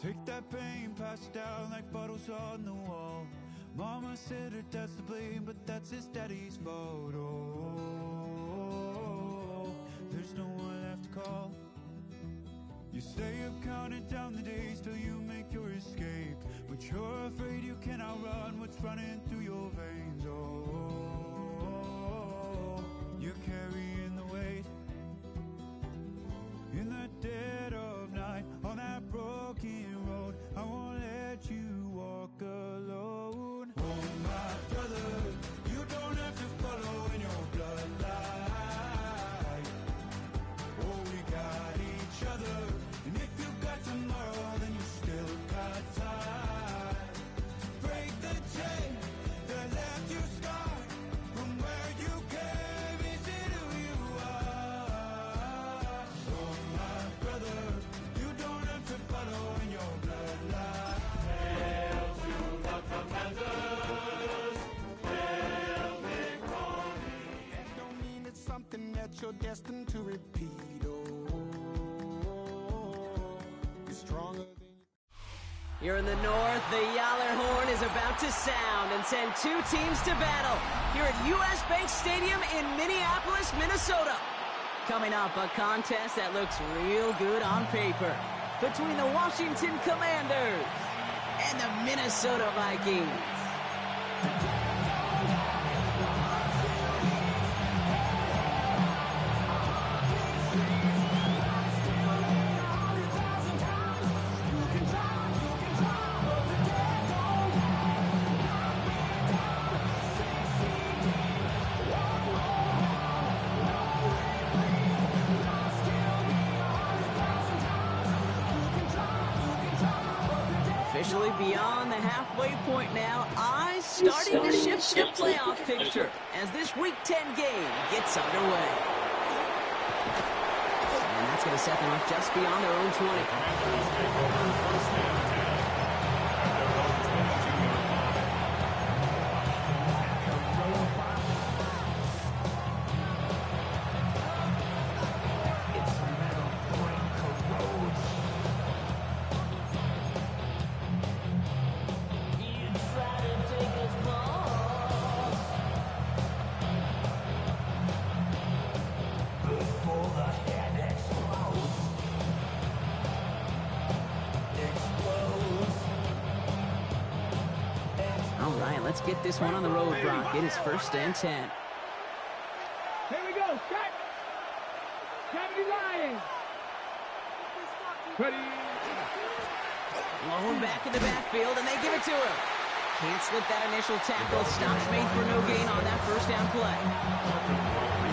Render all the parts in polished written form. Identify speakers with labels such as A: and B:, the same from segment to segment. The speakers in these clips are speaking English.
A: Take that pain, pass it down like bottles on the wall. Mama said her dad's to blame, but that's his daddy's fault. Oh, there's no one left to call. You stay up counting down the days till you make your escape, but you're afraid you cannot run what's running through your veins. Oh, you're carrying the weight in the dead of night on that broken road. I won't let you walk alone. Oh my brother, you don't have to follow in your bloodline. Oh, we got each other, and if you got tomorrow, then you still got time to break the chain that left you scarred from where you came into who you are. Oh my brother, you don't have to follow in your bloodline. Hail to the commanders, hail victory. That don't mean it's something that you're destined to repeat.
B: Here in the north, the Yaller horn is about to sound and send two teams to battle here at U.S. Bank Stadium in Minneapolis, Minnesota. Coming up, a contest that looks real good on paper between the Washington Commanders and the Minnesota Vikings. Officially beyond the halfway point now, eyes starting to shift the playoff picture as this Week 10 game gets underway. And that's going to set them up just beyond their own 20. Let's get this one on the road, Brock. It is 1st and 10.
C: Here we go. Set. Gameday Lions. Ready.
B: Blown back in the backfield, and they give it to him. Can't slip that initial tackle. Stops made for no gain on that first down play.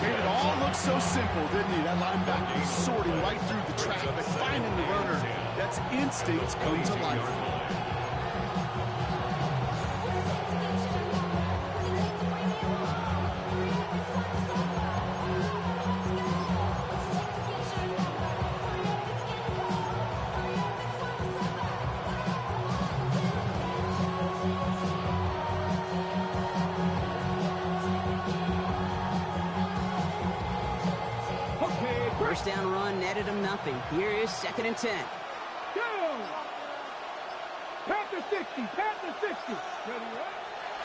D: He made it all look so simple, didn't he? That linebacker sorting right through the traffic, finding the runner. That's instincts come to life.
B: First down run netted him nothing. Here is 2nd and 10.
C: Go! Panther 60, Panther 60. Ready, right?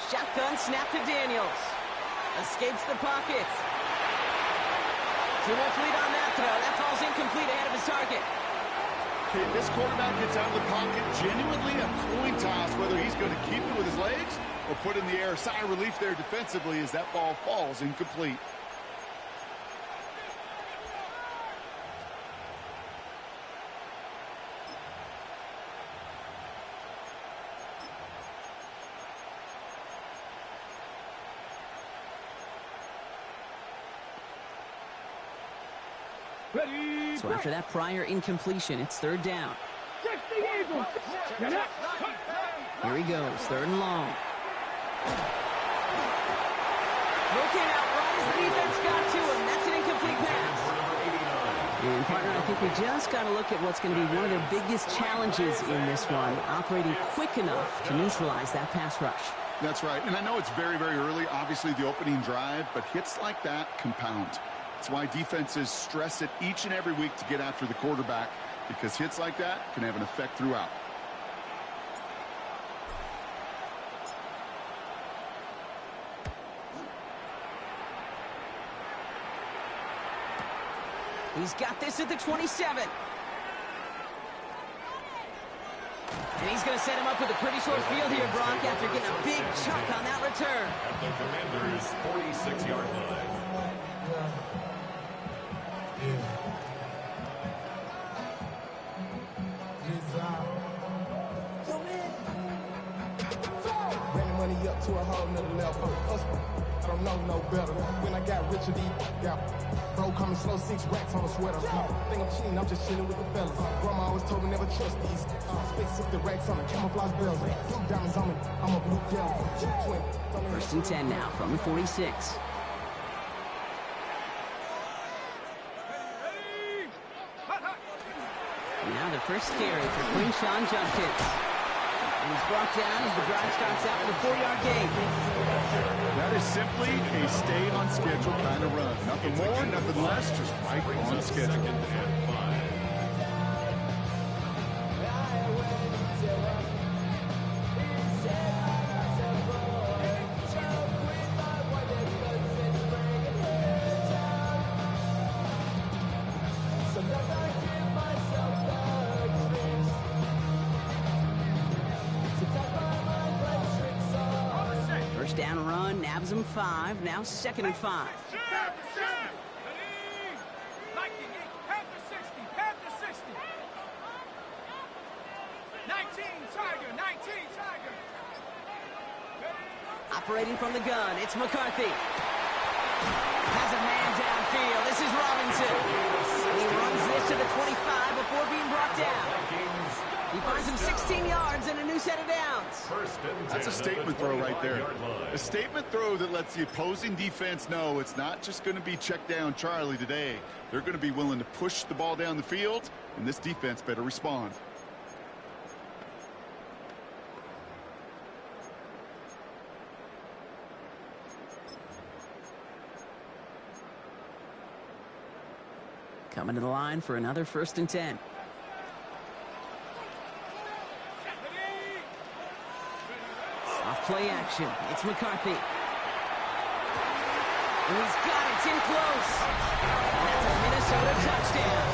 B: Shotgun snap to Daniels. Escapes the pocket. Too much lead on that throw. That falls incomplete ahead of his target.
D: Okay, this quarterback gets out of the pocket. Genuinely a coin toss whether he's going to keep it with his legs or put in the air. Sigh of relief there defensively as that ball falls incomplete.
C: Ready.
B: So after that prior incompletion, it's 3rd down. Here he goes, 3rd and long. Throw came out right as the defense got to him. That's an incomplete pass. And partner, I think we just got to look at what's going to be one of their biggest challenges in this one, operating quick enough to neutralize that pass rush.
D: That's right, and I know it's very, very early, obviously the opening drive, but hits like that compound. That's why defenses stress it each and every week to get after the quarterback, because hits like that can have an effect throughout.
B: He's got this at the 27. And he's going to set him up with a pretty short field here, Brock, after getting a big chunk on that return.
A: At the Commander's 46-yard line.
E: Ran the money up to a whole nother level. I don't know no better. When I got richer, got bro coming slow, 6 racks on a sweater. Think I'm cheating, I'm just chilling with the fellas. Grandma always told me never trust these. Space 60 racks on a camouflage bells. Blue diamonds on me, I'm a blue devil.
B: First and 10 now from the 46. Now the first carry for Quinshawn Judkins. And he's brought down as the drive starts out with a 4-yard gain.
D: That is simply a stay on schedule kind of run. Nothing more, nothing less, just right on schedule.
A: Second and 5.
B: First down run, nabs him 5, now 2nd and 5. Operating from the gun, it's McCarthy. Has a man downfield. This is Robinson. And he runs this to the 25 before being brought down. He finds him 16 yards and a new set of downs.
D: That's a statement throw right there. A statement throw that lets the opposing defense know it's not just going to be check down Charlie today. They're going to be willing to push the ball down the field, and this defense better respond.
B: Coming to the line for another 1st and 10. Off play action. It's McCarthy. And he's got it. It's in close. And that's a Minnesota touchdown.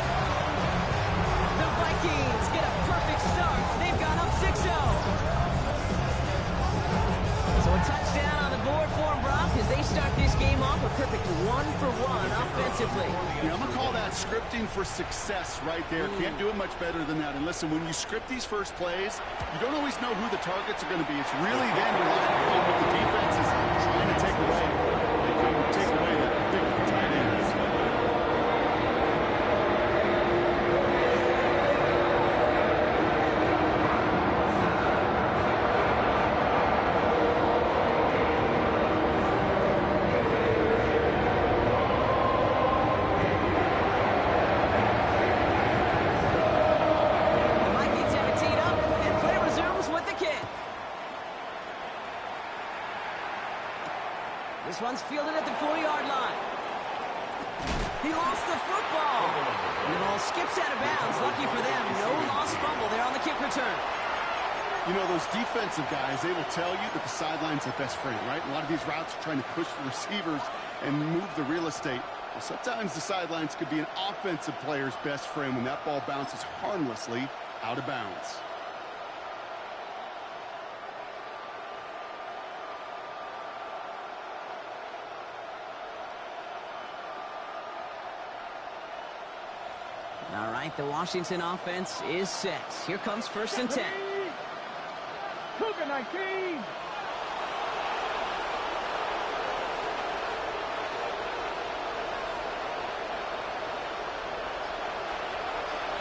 B: The Vikings get a perfect start. They've gone up 6-0. So a touchdown on the board for them, Brock, as they start this game off a perfect 1-for-1 offensively.
D: Yeah, I'm going to call that scripting for success right there. Can't do it much better than that. And listen, when you script these first plays, you don't always know who the targets are going to be. It's really then relying upon what the defense is trying to take away. They can take away that big tight end.
B: This one's fielded at the 4-yard line. He lost the football. And the ball skips out of bounds. Lucky for them, no lost fumble there on the kick return.
D: You know, those defensive guys, they will tell you that the sideline's their best friend, right? A lot of these routes are trying to push the receivers and move the real estate. Well, sometimes the sidelines could be an offensive player's best friend when that ball bounces harmlessly out of bounds.
B: All right, the Washington offense is set. Here comes 1st and 10.
C: Cougar 19.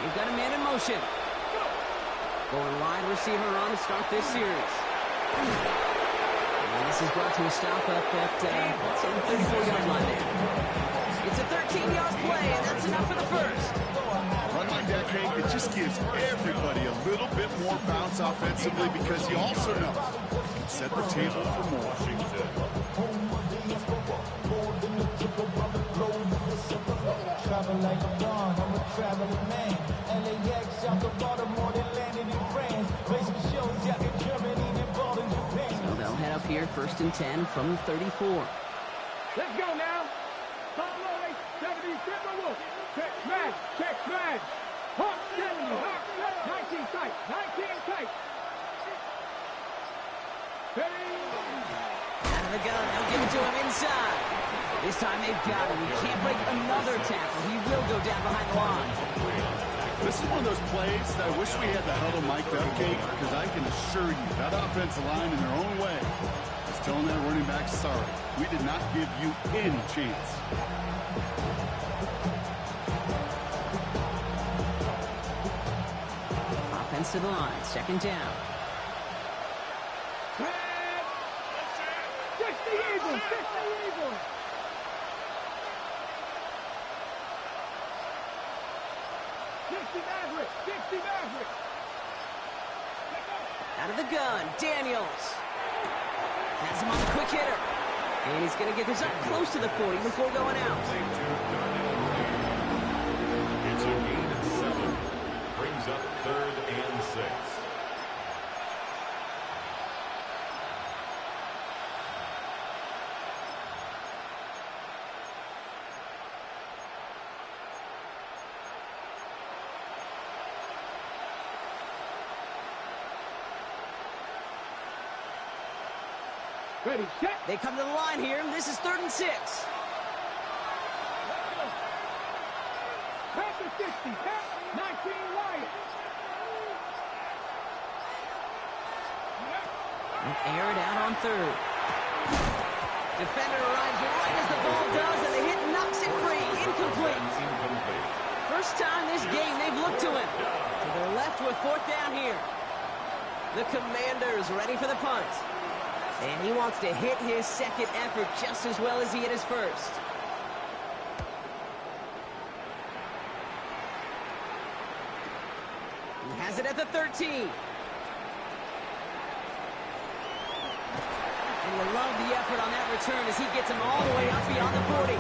B: You've got a man in motion. Going wide receiver run to start this series. And this is brought to a stop up at the 34-yard line there. It's a 13-yard play, and that's enough for the first.
D: Run like that, Hank, it just gives everybody a little bit more bounce offensively because you also know you can set the table for more.
E: Travel like a dawn, I'm a traveling man. LAX, out the Baltimore, they landed in France. Racing shows out in Germany, then ball in Japan.
B: So they'll head up here 1st and 10 from the 34.
C: Let's go now. Top low, 70 Check smash. Check smash. Hawk 70. Hawk 19 tight. 19 tight. Ready?
B: Out of the gun. They'll give it to him inside. This time they've got him. He can't break another tackle. He will go down behind the line.
D: This is one of those plays that I wish we had the huddle mic'd up, Kate, because I can assure you that offensive line in their own way is telling that running back, sorry, we did not give you any chance.
B: Offense to the line. Second down.
C: Fix the Eagles. Fix the Eagles.
B: Out of the gun, Daniels. Has him on the quick hitter. And he's going to get this up close to the 40 before going out.
A: It's a gain of 7. Brings up 3rd and 6.
C: Ready, set.
B: They come to the line here. This is 3rd and 6.
C: Pass to 60. Pass 19 Lions.
B: Air it out on 3rd. Defender arrives right as the ball does, and the hit knocks it free. Incomplete. First time this game they've looked to him. To their left with 4th down here. The Commanders ready for the punt. And he wants to hit his second effort just as well as he hit his first. He has it at the 13. And you love the effort on that return as he gets him all the way up beyond the 40.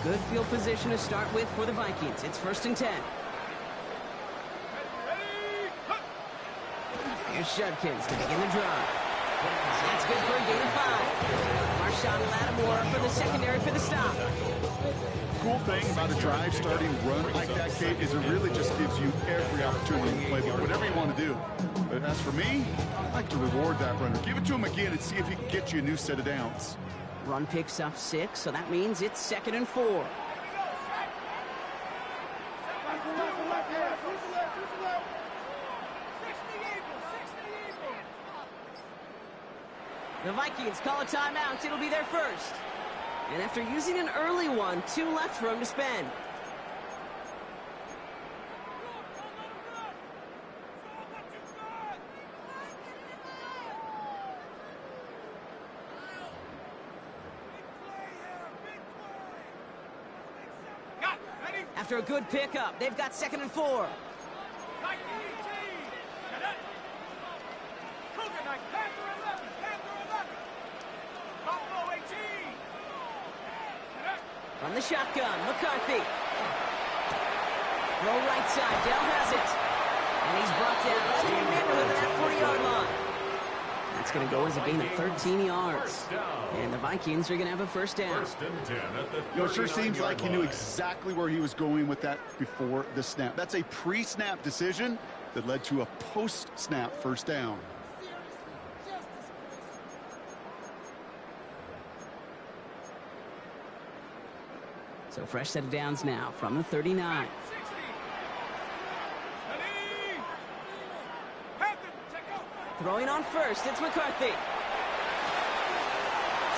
B: Good field position to start with for the Vikings. It's 1st and 10. Here's Judkins to begin the drive. That's good for a gain of 5. Marshawn Lattimore up for the secondary for the stop.
D: Cool thing about a drive starting run like that, Kate, is it really just gives you every opportunity to play whatever you want to do. But as for me, I like to reward that runner. Give it to him again and see if he can get you a new set of downs.
B: Run picks up 6, so that means it's 2nd and 4. The Vikings call a timeout. It'll be their first. And after using an early one, 2 left for him to spend. After a good pickup, they've got 2nd and 4. From the shotgun, McCarthy. Throw right side, Dell has it. And he's brought down right in the neighborhood of that 40-yard line. That's going to go as a gain of 13 yards. And the Vikings are going to have a first down.
D: It sure seems like he knew exactly where he was going with that before the snap. That's a pre-snap decision that led to a post-snap first down.
B: So fresh set of downs now from the 39. Throwing on first, it's McCarthy.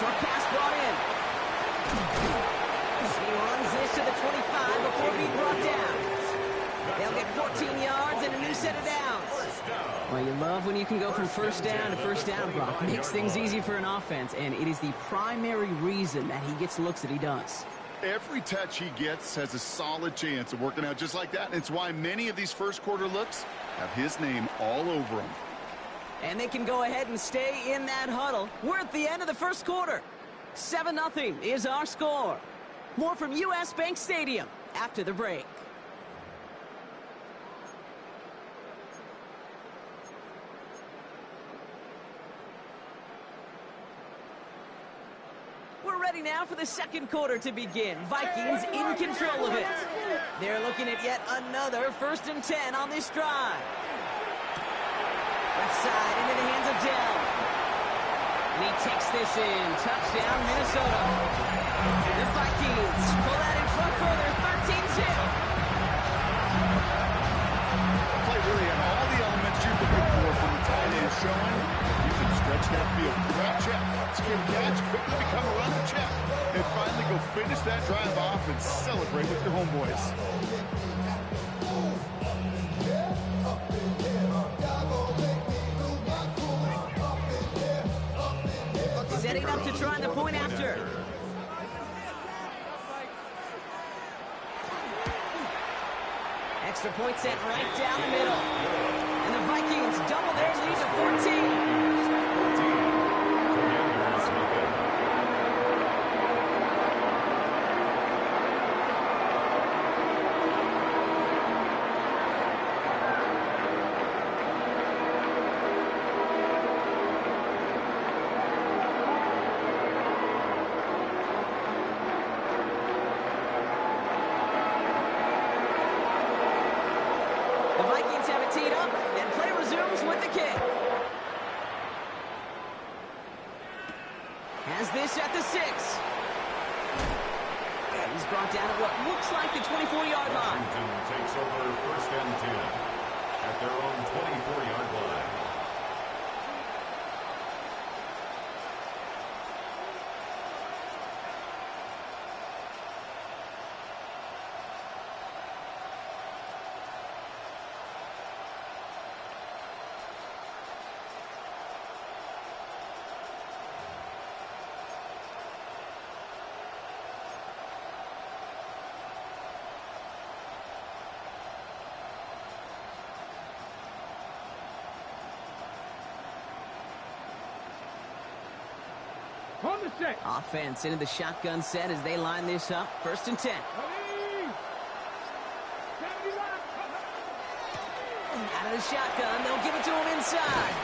B: Short pass brought in. He runs this to the 25 before being brought down. They'll get 14 yards and a new set of downs. Well, you love when you can go from first down to first down, Brock. Makes things easy for an offense, and it is the primary reason that he gets looks that he does.
D: Every touch he gets has a solid chance of working out just like that. And it's why many of these first quarter looks have his name all over them.
B: And they can go ahead and stay in that huddle. We're at the end of the first quarter. 7-0 is our score. More from US Bank Stadium after the break. We're ready now for the second quarter to begin. Vikings in control of it. They're looking at yet another 1st and 10 on this drive. Left side into the hands of Dell. And he takes this in. Touchdown, Minnesota. The Vikings pull that in front further, 13-zip.
D: The play really had all the elements you're looking for from the tight end showing. You can stretch that field. Grab check. Skim catch. Quickly become a runner check. And finally go finish that drive off and celebrate with your homeboys.
B: Setting up to try the point after. Extra point sent right down the middle. And the Vikings double their lead to 14. The Vikings have it teed up, and play resumes with the kick. Has this at the 6. He's brought down at what looks like the 24-yard line.
F: Washington takes over 1st and 10 at their own 24-yard line.
C: On the set.
B: Offense into the shotgun set as they line this up. 1st and 10.
C: Ready. 70 left.
B: Out of the shotgun, they'll give it to him inside.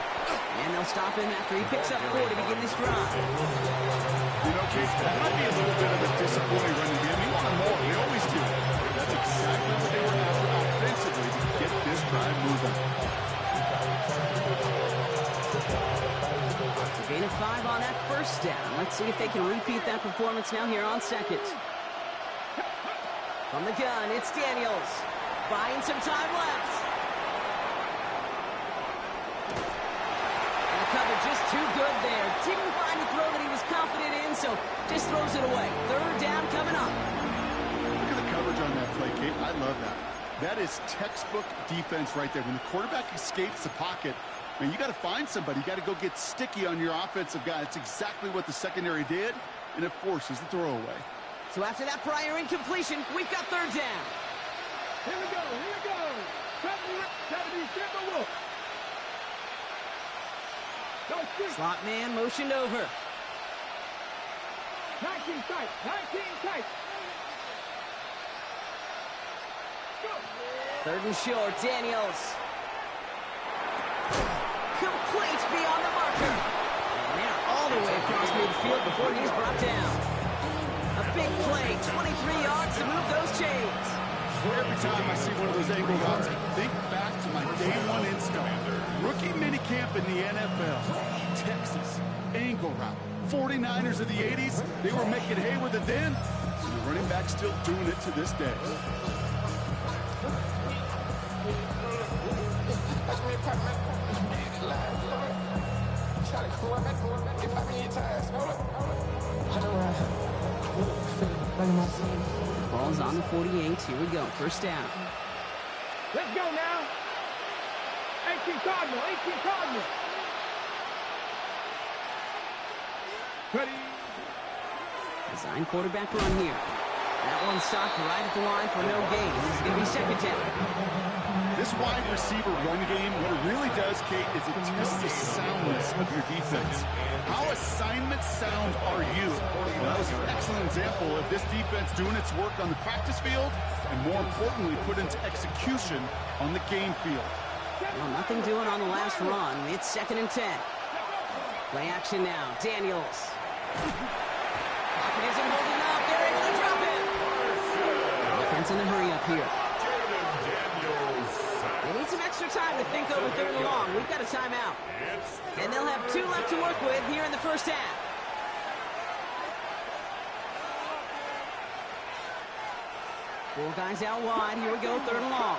B: And they'll stop him after he picks up 4 to begin this drive.
D: You know, Case, that might be a little bit of a disappointing running game. We wanted more. They always do. That's exactly what they were after offensively to get this drive moving.
B: Gain of 5 on that 1st down. Let's see if they can repeat that performance now here on 2nd. From the gun, it's Daniels. Buying some time left. And the cover just too good there. Didn't find a throw that he was confident in, so just throws it away. 3rd down coming up.
D: Look at the coverage on that play, Kate. I love that. That is textbook defense right there. When the quarterback escapes the pocket, man, you got to find somebody. You got to go get sticky on your offensive guy. That's exactly what the secondary did, and it forces the throwaway.
B: So after that prior incompletion, we've got 3rd down.
C: Here we go. 70, get the look. Go shoot.
B: Slot man motioned over.
C: 19 tight. 19 tight. Go.
B: 3rd and short, Daniels. Complete beyond the marker. And they're all the way across midfield before he's brought down. A big play, 23 yards to move those chains.
D: Every time I see one of those angle routes, I think back to my day 1 install. Rookie minicamp in the NFL. Texas, angle route. 49ers of the 80s, they were making hay with it then. And the running back still doing it to this day.
B: Ball's on the 48. Here we go. 1st down.
C: Let's go now. 18 Cardinal. 18 Cardinal. Ready.
B: Design quarterback run here. That one stopped right at the line for no gain. This is going to be 2nd down.
D: This wide receiver run game, what it really does, Kate, is it tests the soundness of your defense. How assignment sound are you? Well, that was an excellent example of this defense doing its work on the practice field and, more importantly, put into execution on the game field.
B: Well, nothing doing on the last run. It's 2nd and 10. Play action now. Daniels. Pocket isn't holding up. They're able to drop it. Offense in a hurry up here. They need some extra time to think over 3rd and long. We've got a timeout. And they'll have 2 left to work with here in the first half. Four guys out wide. Here we go, 3rd and long.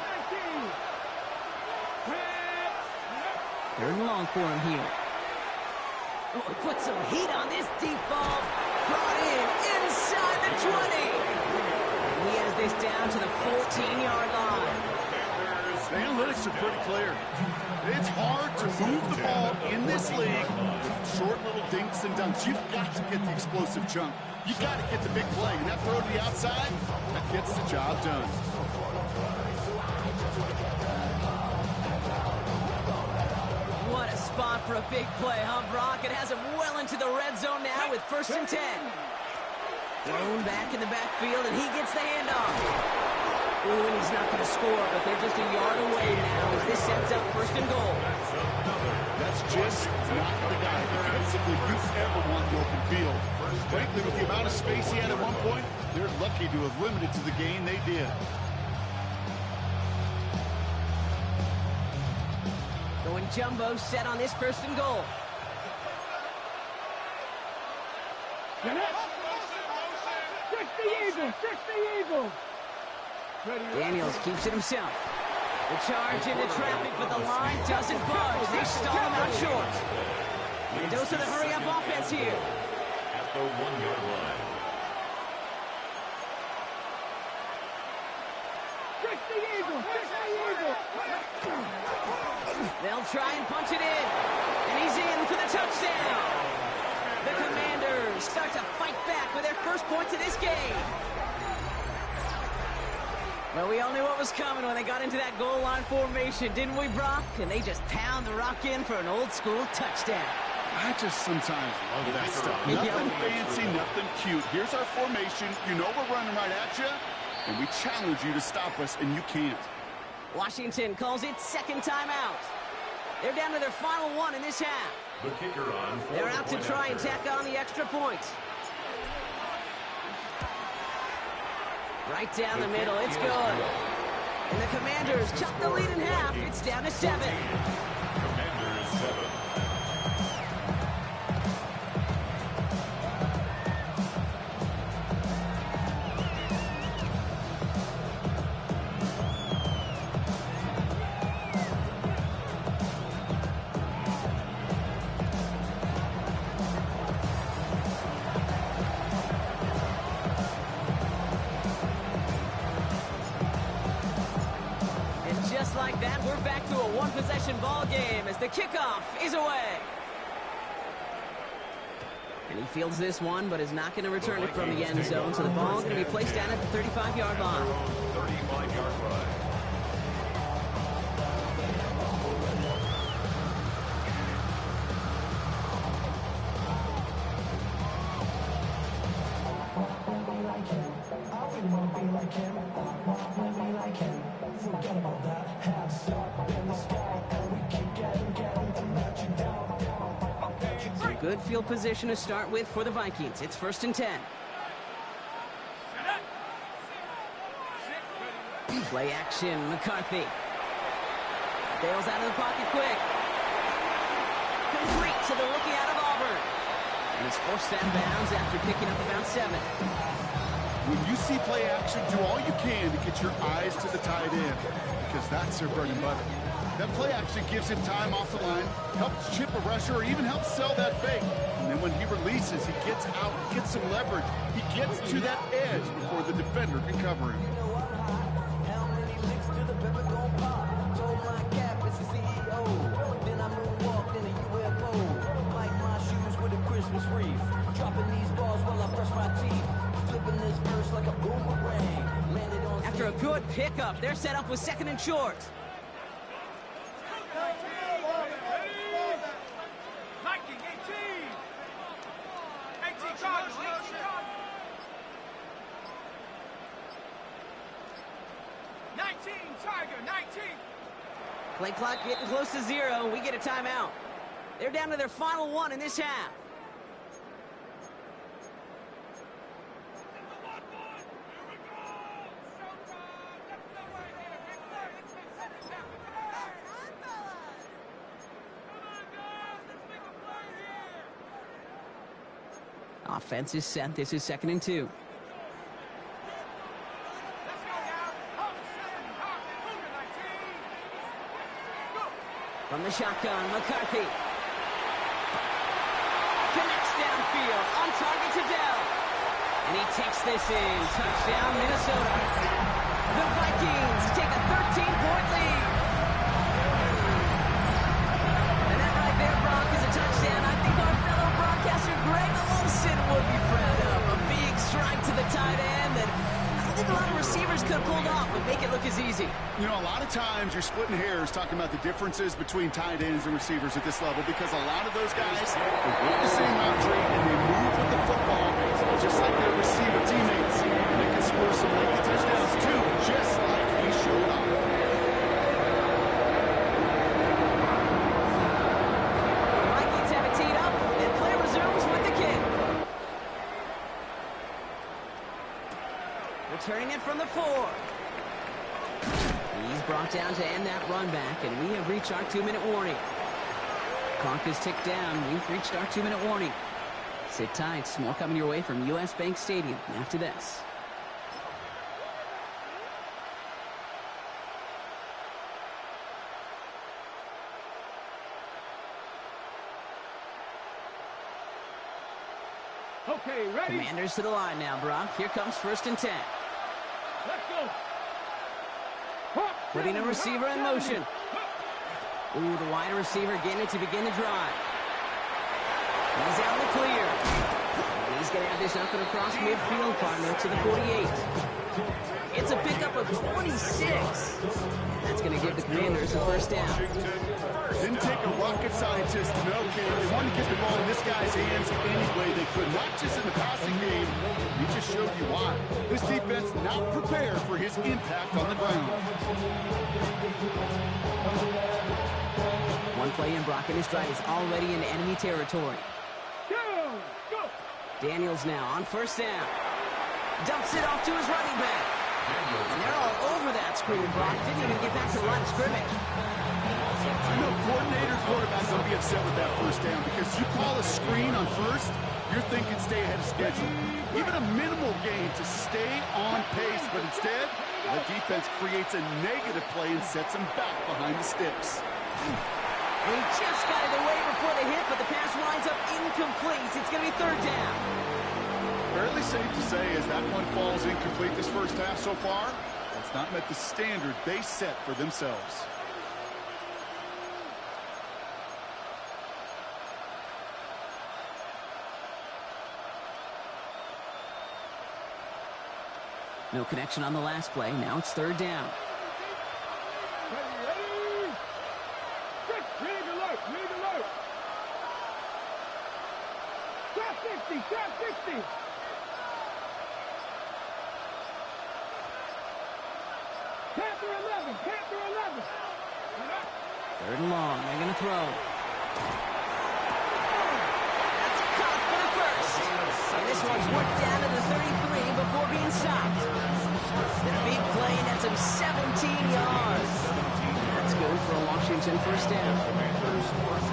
B: 3rd and long for him here. Oh, he put some heat on this deep ball. Brought in inside the 20. He has this down to the 14-yard line.
D: The analytics are pretty clear. It's hard to move the ball in this league with short little dinks and dunks. You've got to get the explosive chunk. You've got to get the big play. And that throw to the outside, that gets the job done.
B: What a spot for a big play, huh, Brock? It has him well into the red zone now with 1st and 10. Thrown back in the backfield, and he gets the handoff. Ooh, and he's not going to score, but they're just a yard away now as this sets up 1st and goal.
D: That's just not the guy defensively you ever want in the open field. Frankly, with the amount of space he had at one point, they're lucky to have limited to the gain they did.
B: Going jumbo set on this 1st and goal.
C: Fix the Eagles! Fix the Eagles!
B: Daniels keeps it himself. The charge into traffic, but the line doesn't budge. They stall him out short. And those are the hurry-up offense here.
F: At the 1-yard line.
C: Fix the Eagles! Fix the Eagles!
B: They'll try and punch it in. And he's in for the touchdown. The Commanders start to fight back with their first points of this game. Well, we all knew what was coming when they got into that goal line formation, didn't we, Brock? And they just pound the rock in for an old-school touchdown.
D: I just sometimes love that stuff. Nothing fancy, nothing cute. Here's our formation. You know we're running right at you, and we challenge you to stop us, and you can't.
B: Washington calls it 2nd timeout. They're down to their final one in this half.
F: The kicker on.
B: They're out to try and tack on the extra points. Right down the middle, it's good. And the Commanders chop the lead in half. It's down to 7.
F: Commanders 7.
B: Just like that, we're back to a one-possession ball game as the kickoff is away. And he fields this one, but is not going to return it from the end zone, so the ball is going to be placed down at the 35-yard line.
F: 35-yard line.
B: Good field position to start with for the Vikings. It's 1st and 10. Play action, McCarthy. Bails out of the pocket quick. Complete to the rookie out of Auburn. And he's forced out of bounds after picking up about 7.
D: When you see play action, do all you can to get your eyes to the tight end, because that's their bread and butter. That play action gives him time off the line, helps chip a rusher, or even helps sell that fake. And then when he releases, he gets out, gets some leverage. He gets to that edge before the defender can cover him.
B: After a good pickup, they're set up with 2nd and short.
C: Viking 18. 18 Cardinals. 18 Cardinals. 19 Tiger. 19.
B: Play clock getting close to 0. We get a timeout. They're down to their final one in this half. Offense is set. This is 2nd and 2. From the shotgun, McCarthy. Connects downfield, on target to Dell. And he takes this in. Touchdown, Minnesota. The Vikings take a 13-point lead. And that right there, Brock, is a touchdown I think our fellow broadcaster Greg Olsen would be proud of. A big strike to the tight end that I think a lot of receivers could have pulled off, but make it look as easy.
D: You know, a lot of times you're splitting hairs talking about the differences between tight ends and receivers at this level because a lot of those guys, they work the same route tree and they move with the football just like their receiver teammates. And they can score some lengthy touchdowns too, just like he showed off.
B: Vikings have it teed up, and play resumes with the kick. Returning it from the 4. He's brought down to end that run back, and we have reached our 2-minute warning. Clock has ticked down. We've reached our 2-minute warning. Sit tight. More coming your way from U.S. Bank Stadium after this.
C: Okay, ready?
B: Commanders to the line now, Brock. Here comes 1st and 10.
C: Let's go.
B: Putting a receiver in motion. Ooh, the wide receiver getting it to begin the drive. He's out in the clear. And he's going to have this up and across midfield, partner, to the 48. It's a pickup of 26. That's going to give the Commanders a 1st down.
D: Didn't take a rocket scientist to know, King. They wanted to get the ball in this guy's hands any way they could, not just in the passing game. He just showed you why. This defense not prepared for his impact on the ground.
B: One play in, Brock, and his drive is already in enemy territory.
C: Go.
B: Daniels now on 1st down. Dumps it off to his running back. And they're all over that screen, Brock. Didn't even get back to the line of scrimmage.
D: I know coordinator, quarterback don't be upset with that 1st down because you call a screen on 1st, you're thinking stay ahead of schedule. Even a minimal gain to stay on pace, but instead, the defense creates a negative play and sets them back behind the sticks.
B: He just got it away before the hit, but the pass winds up incomplete. It's going to be 3rd down.
D: Fairly safe to say as that one falls incomplete this 1st half so far, that's not met the standard they set for themselves.
B: No connection on the last play. Now it's 3rd down.
C: Ready? Read alert. Trap 60. Panther 11.
B: 3rd and long. They're going to throw. That's caught for the 1st. And this one's worked down to the 33 before being stopped. The big play, and that's him 17 yards. That's good for a Washington 1st down.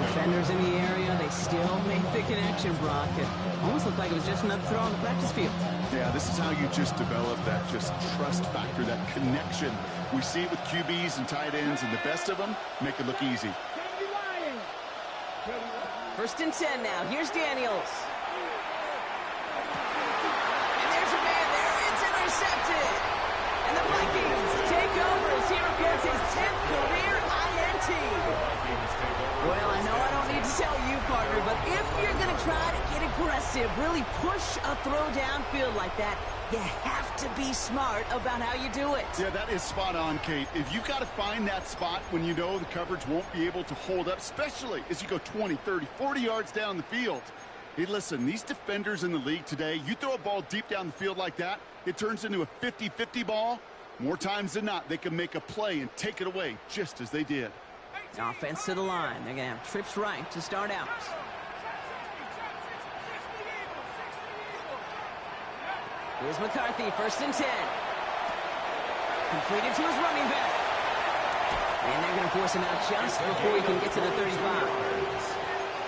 B: Defenders in the area, they still make the connection, Brock. It almost looked like it was just another throw on the practice field.
D: Yeah, this is how you just develop that just trust factor, that connection. We see it with QBs and tight ends, and the best of them make it look easy.
B: 1st and 10 now. Here's Daniels. And there's a man there. It's intercepted. And the Vikings take over as he records his 10th career INT. Well, I know I don't need to tell you, partner, but if you're going to try to get aggressive, really push a throw downfield like that, You have to be smart about how you do it.
D: Yeah, that is spot on, Kate. If you've got to find that spot when you know the coverage won't be able to hold up, especially as you go 20, 30, 40 yards down the field. Hey, listen, these defenders in the league today, you throw a ball deep down the field like that, it turns into a 50-50 ball. More times than not, they can make a play and take it away just as they did.
B: Offense to the line. They're going to have trips right to start out. Here's McCarthy, 1st and 10. Completed to his running back. And they're going to force him out just before he can get to the 35.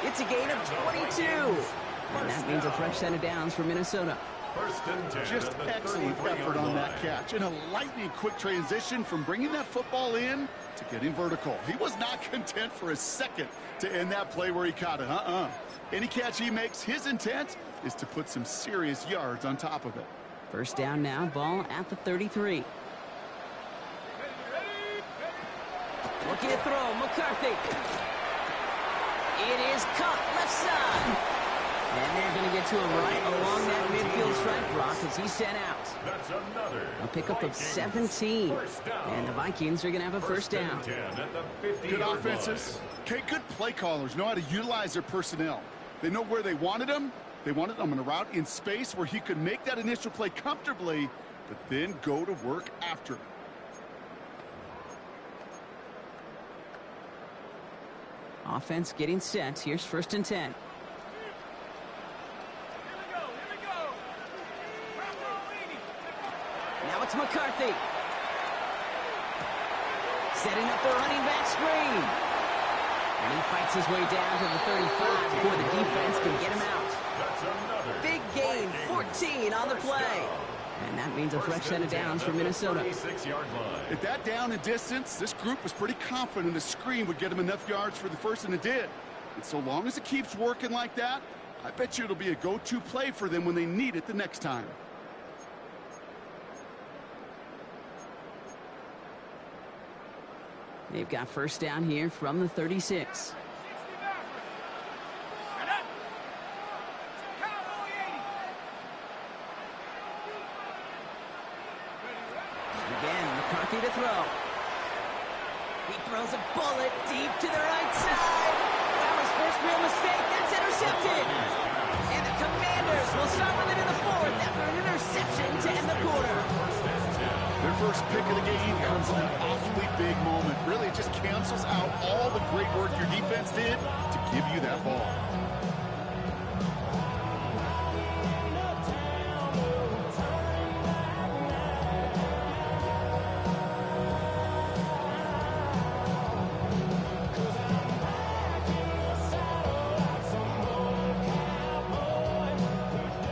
B: It's a gain of 22. And that means a fresh set of downs for Minnesota.
F: 1st and 10.
D: Just excellent effort on that catch. And a lightning quick transition from bringing that football in to getting vertical. He was not content for a second to end that play where he caught it. Any catch he makes, his intent is to put some serious yards on top of it.
B: 1st down now, ball at the 33. Looking to throw, McCarthy. It is caught left side. And they're going to get to him right along that midfield stripe block as he's sent out.
F: That's another.
B: A pickup of 17. And the Vikings are going to have a 1st down.
D: Good offenses. Okay, good play callers know how to utilize their personnel. They know where they wanted him. They wanted him on a route in space where he could make that initial play comfortably, but then go to work after.
B: Offense getting set. Here's 1st and 10. Now it's McCarthy. Setting up the running back screen. And he fights his way down to the 35 before the defense can get him out. Big gain, 14 on the play. And that means a fresh set of downs for Minnesota.
D: At that down and distance, this group was pretty confident the screen would get him enough yards for the 1st, and it did. And so long as it keeps working like that, I bet you it'll be a go-to play for them when they need it the next time.
B: They've got 1st down here from the 36. Again, McCarthy to throw. He throws a bullet deep to the right side. That was first real mistake. That's intercepted. And the Commanders will start with it in the 4th after an interception to end the quarter.
D: Their first pick of the game comes in an awfully big moment. Really, it just cancels out all the great work your defense did to give you that ball.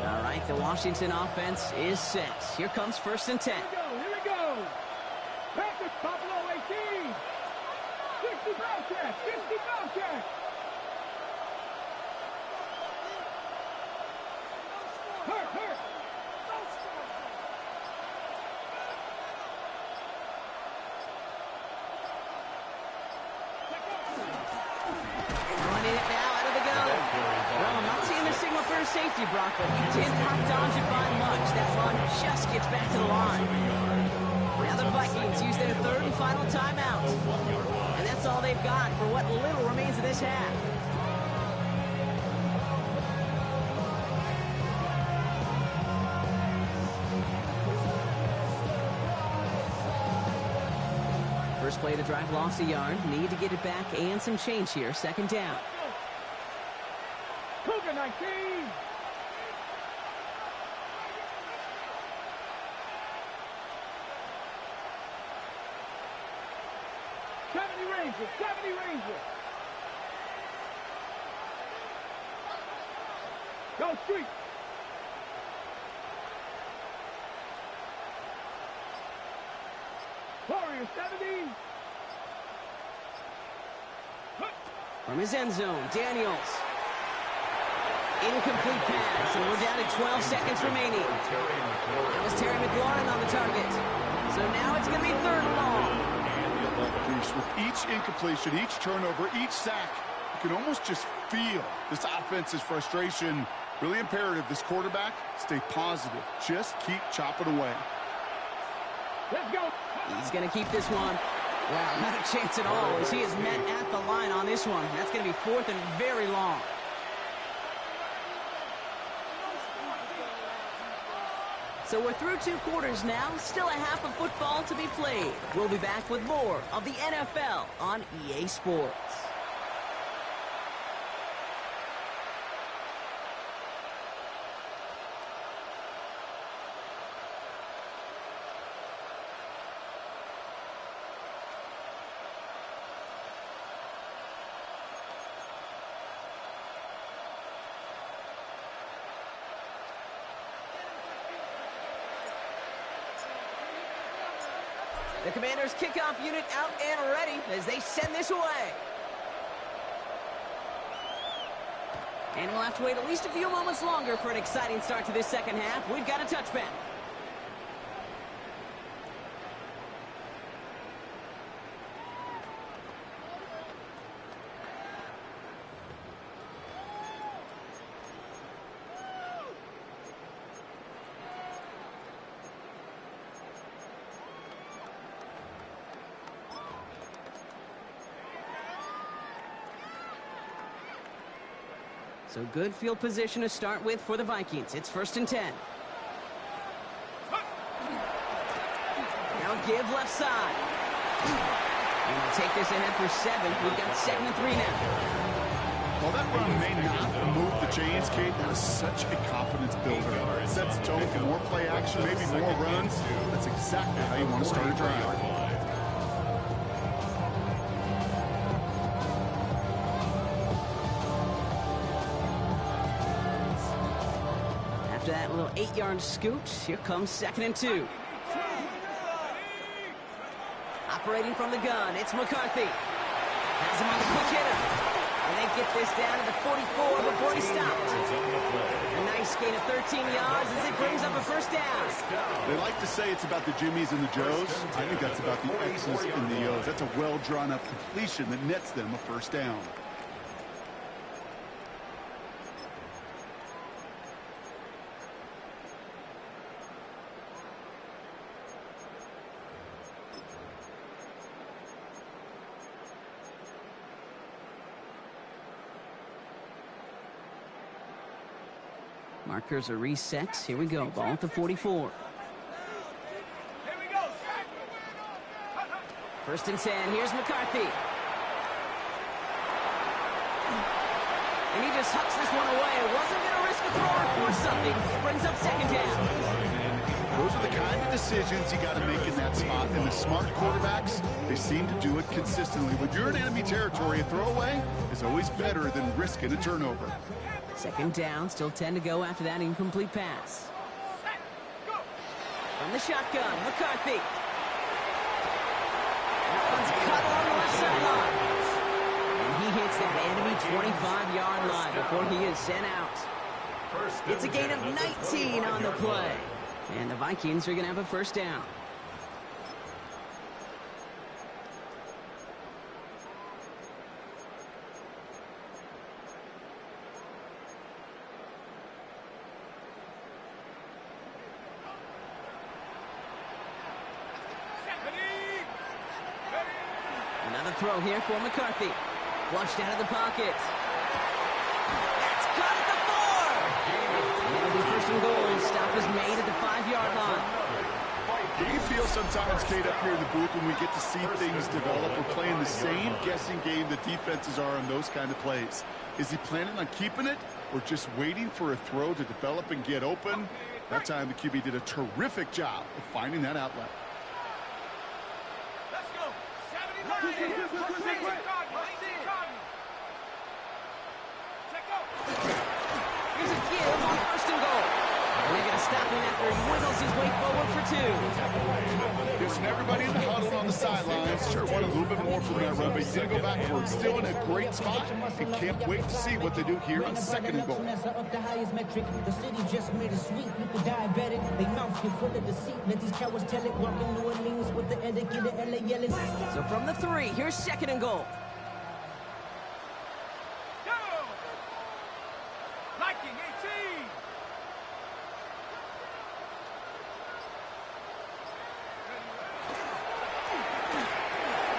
B: All right, the Washington offense is set. Here comes 1st and 10.
C: Here we go. Packers, Buffalo 18. 60 foul check. 60 foul check. Hurt.
B: Running it now out of the gun. Well, I'm not seeing the signal for a safety, Brock, but he did not dodge it by much. That run just gets back to the line. Now the Vikings use their 3rd and final timeout. And that's all they've got for what little remains of this half. First play of the drive lost a yard. Need to get it back and some change here. 2nd down.
C: Cougar 19. Rangers. 70 Rangers. Go Street. Warriors 70.
B: From his end zone, Daniels. Incomplete pass, and we're down to 12 seconds remaining. That was Terry McLaurin on the target. So now it's going to be 3rd and long.
D: With each incompletion, each turnover, each sack, you can almost just feel this offense's frustration Really imperative this quarterback stay positive. Just keep chopping away.
C: Let's go.
B: He's going to keep this one. Wow, not a chance at all as he is met at the line on this one. That's going to be 4th and very long. So we're through 2 quarters now. Still a half of football to be played. We'll be back with more of the NFL on EA Sports. The Commanders' kickoff unit out and ready as they send this away. And we'll have to wait at least a few moments longer for an exciting start to this second half. We've got a touchback. So good field position to start with for the Vikings. It's 1st and 10. Now give left side. And they'll take this ahead for 7. We've got 2nd and 3 now.
D: While that run may not move the chains, Kate, that is such a confidence builder. It sets the tone for more play action, maybe more runs. That's exactly how you want to start a drive.
B: After that little 8-yard scoot, here comes 2nd and 2. Operating from the gun, it's McCarthy. Has him on the quick hitter. And they get this down to the 44 before he stopped. A nice gain of 13 yards as it brings up a 1st down.
D: They like to say it's about the Jimmies and the Joes. I think that's about the X's and the O's. That's a well-drawn-up completion that nets them a 1st down.
B: Markers are reset. Here we go. Ball at the 44.
C: Here we go.
B: 1st and 10. Here's McCarthy. And he just hucks this one away. Wasn't going to risk a throw or force something. Brings up 2nd down.
D: Those are the kind of decisions you got to make in that spot. And the smart quarterbacks, they seem to do it consistently. When you're in enemy territory, a throwaway is always better than risking a turnover.
B: 2nd down, still 10 to go after that incomplete pass. From the shotgun, McCarthy. That one's cut along the left sideline. And he hits that enemy 25-yard line before he is sent out. It's a gain of 19 on the play. And the Vikings are going to have a 1st down. Another throw here for McCarthy. Flushed out of the pocket. That's caught at the 4. And it'll be 1st and goal. Stop is made at the 5-yard line.
D: Do you feel sometimes, Kate, up here in the booth when we get to see things develop? We're playing the same guessing game the defenses are on those kind of plays. Is he planning on keeping it or just waiting for a throw to develop and get open? That time the QB did a terrific job of finding that outlet.
C: Let's go. 79.
B: Here's a give on 1st and goal. And they're going to stop him after he wiggles his way forward for 2.
D: Listen, everybody in the huddle on the sidelines sure want a little bit more from that run, but you didn't go backwards. Still in a great spot and can't wait to see what they do here on 2nd and goal.
G: The city just made a sweep. You could diabetic. They mouth you full of deceit. Let these cowards tell it. Walking New Orleans with the etiquette of LA yelling.
B: So from the 3, here's 2nd and goal.
C: Go. Viking 18.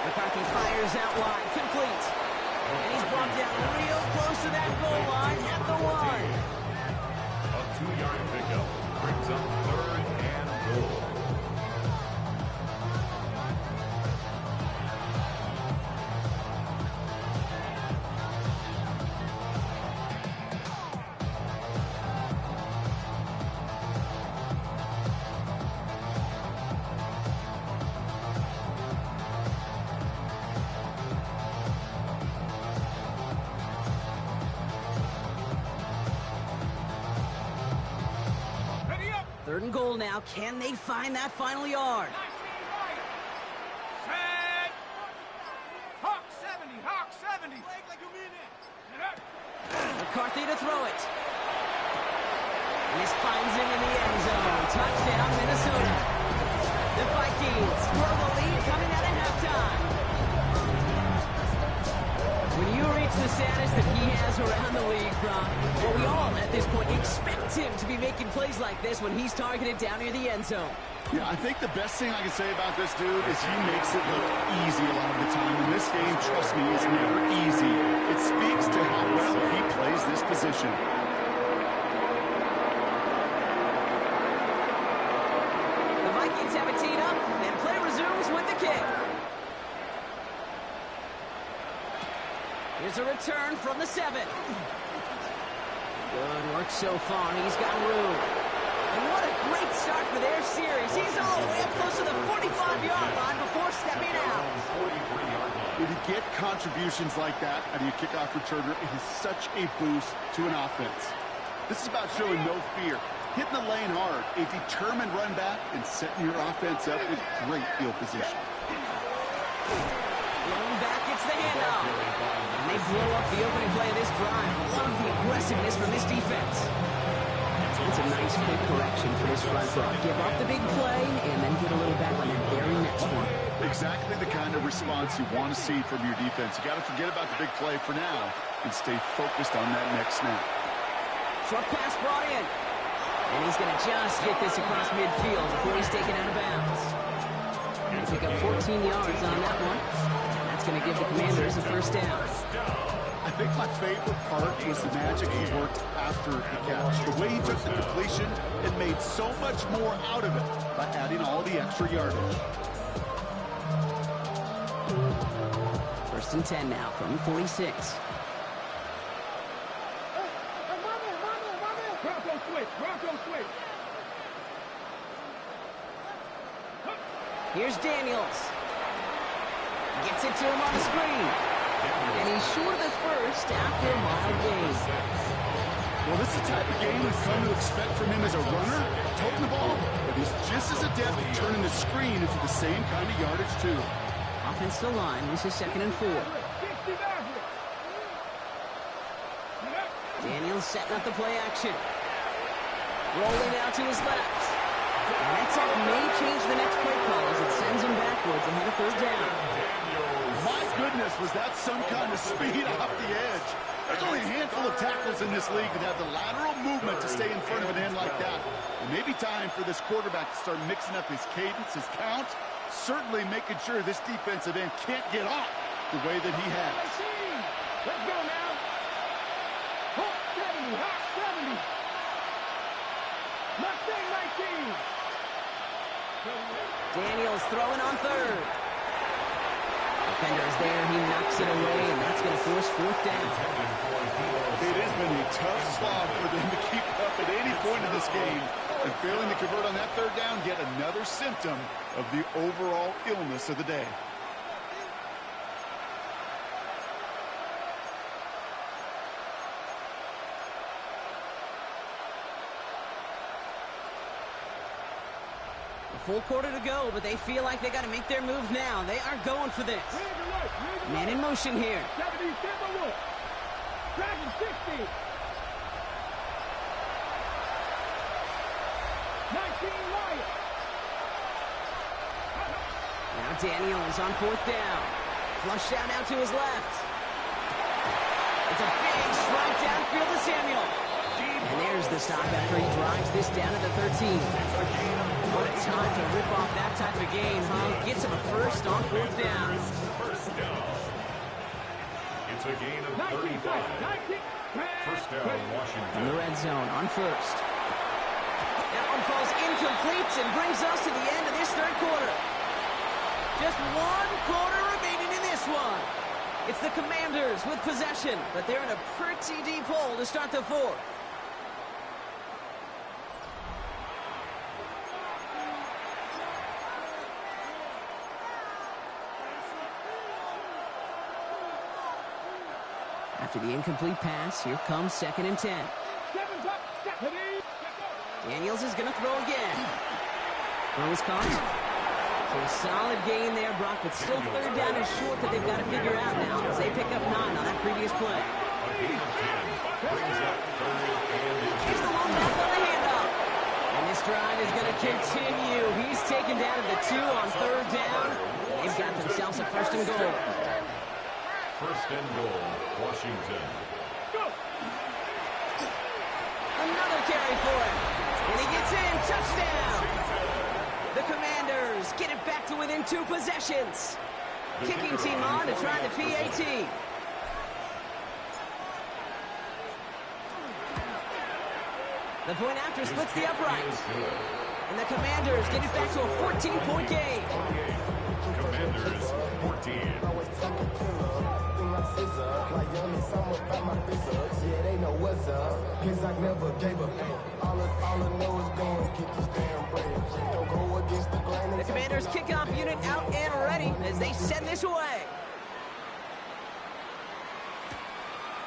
B: McCarthy fires out wide, complete. And he's brought down real close to that goal line at the 1.
F: A 2-yard pickup brings up 3rd and goal.
B: Third and goal now. Can they find that final yard?
C: Set. Hawk 70. Hawk 70. Like you mean it.
B: McCarthy to throw it. And this finds him in the end zone. Touchdown, Minnesota. The Vikings grow the lead coming out of halftime. When you reach the status that he has around the league, Brock, well, we all at this point expect him to be making plays like this when he's targeted down near the end zone.
D: Yeah, I think the best thing I can say about this dude is he makes it look easy a lot of the time. And this game, trust me, is never easy. It speaks to how well he plays this position.
B: The Vikings have it teed up, and play resumes with the kick. Here's a return from the 7. Good work so far. He's got room. And what a great start for their series. He's all the way up close to the 45-yard line before stepping out.
D: When you get contributions like that out of your kickoff returner, it is such a boost to an offense. This is about showing no fear, hitting the lane hard, a determined run back, and setting your offense up with great field position.
B: Blown back, it's the handoff. And they blow up the opening play of this drive. Love the aggressiveness from this defense. It's a nice quick correction for this front row. Give up the big play and then get a little back on the very next one.
D: Exactly the kind of response you want to see from your defense. You got to forget about the big play for now and stay focused on that next snap.
B: Short pass brought in. And he's going to just get this across midfield before he's taken out of bounds. Going to pick up 14 yards on that one. And that's going to give the Commanders a first down.
D: I think my favorite part was the magic he worked after the catch. The way he took the completion and made so much more out of it by adding all the extra yardage.
B: First and 10 now from 46.
C: Bronco switch. Bronco switch.
B: Here's Daniels. Gets it to him on the screen. And he's short of the first after a mild gain.
D: Well, this is the type of game we've come to expect from him as a runner, toting the ball, but he's just as adept at turning the screen into the same kind of yardage, too.
B: Offensive line, this is 2nd and 4. Daniels setting up the play action. Rolling out to his left. And that set may change the next play call as it sends him backwards ahead of 3rd down.
D: My goodness, was that some kind of speed off the edge. There's only a handful of tackles in this league that have the lateral movement to stay in front of an end like that. It may be time for this quarterback to start mixing up his cadence, his count, certainly making sure this defensive end can't get off the way that he has.
C: Let's go now. Hawk 70, Hawk 70. Mustang 19.
B: Daniels throwing on 3rd. Defender is there, he knocks it away, and that's going to force 4th down.
D: It has been a tough slog for them to keep up at any point in this game. And failing to convert on that 3rd down, yet another symptom of the overall illness of the day.
B: Full quarter to go, but they feel like they got to make their move now. They are going for this. Man in motion here.
C: 70 Timberwolf. Dragon 60. 19 Lion.
B: Now Daniels on 4th down. Flush out now to his left. It's a big strike downfield to Samuel. And there's the stop after he drives this down to the 13. What a time to rip off that type of game, huh? Gets him a first on 4th down.
F: It's a gain of
C: 19
F: 35.
C: seconds. 19.
F: First down,
B: In
F: Washington.
B: the red zone on first. That one falls incomplete and brings us to the end of this third quarter. Just one quarter remaining in this one. It's the Commanders with possession, but they're in a pretty deep hole to start the fourth. After the incomplete pass, here comes 2nd and 10.
C: 7's up. 7.
B: Daniels is going to throw again. Throw is caught. So a solid gain there, Brock, but still third down and short that they've got to figure out now as they pick up 9 on that previous play.
F: A gain of 10 brings up 3rd and
B: Here's the long back on the handoff. And this drive is going to continue. He's taken down to the 2 on third down. And they've got themselves a 1st and goal.
F: 1st and goal, Washington.
B: Another carry for him. And he gets in. Touchdown. The Commanders get it back to within 2 possessions. Kicking team on to try the PAT. The point after splits the upright. And the Commanders get it back to a 14-point game.
F: Commanders 14.
E: Yeah, they know what's up. Cause I never gave up. All I know is go and get this damn bread. Don't go against the grain.
B: The Commanders kickoff unit out and ready as they send this away.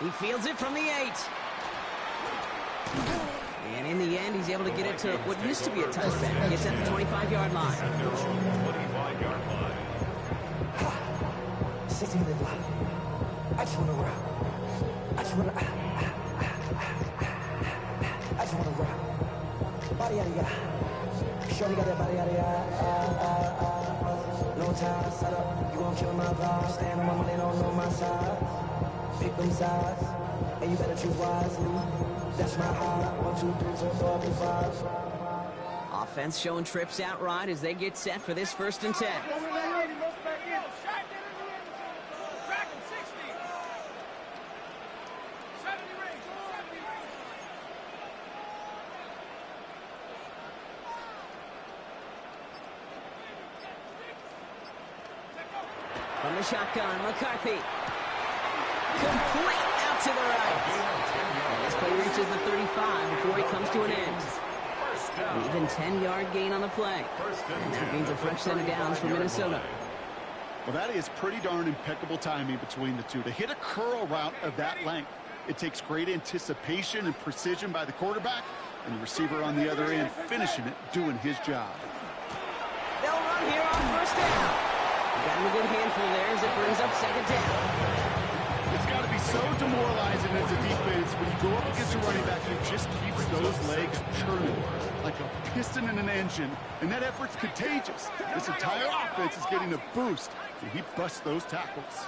B: He fields it from the 8. And in the end, he's able to get it to what used to be a touchback. Gets at the 25-yard line.
F: At their own 25-yard line.
H: I just want to rock. I just want to I just want to rock. Body out of ya. Shorty got that body out of ya. No time, set up. You gon' kill my vibe. Stand on my money, don't know my side. Pick them sides, and you better choose wisely. That's my high. 1, 2, 3, 4, 5, 5.
B: Offense showing trips out right as they get set for this 1st and 10. From the shotgun, McCarthy. Complete out to the right. And this play reaches the 35 before he comes to an end. An even 10-yard gain on the play. And that means a fresh set of downs for Minnesota.
D: Well, that is pretty darn impeccable timing between the two. To hit a curl route of that length, it takes great anticipation and precision by the quarterback, and the receiver on the other end finishing it, doing his job.
B: They'll run here on 1st down. Got him a good handful there as it brings up 2nd down.
D: It's got to be so demoralizing as a defense when you go up against a running back who just keeps those legs churning like a piston in an engine, and that effort's contagious. This entire offense is getting a boost, and he busts those tackles.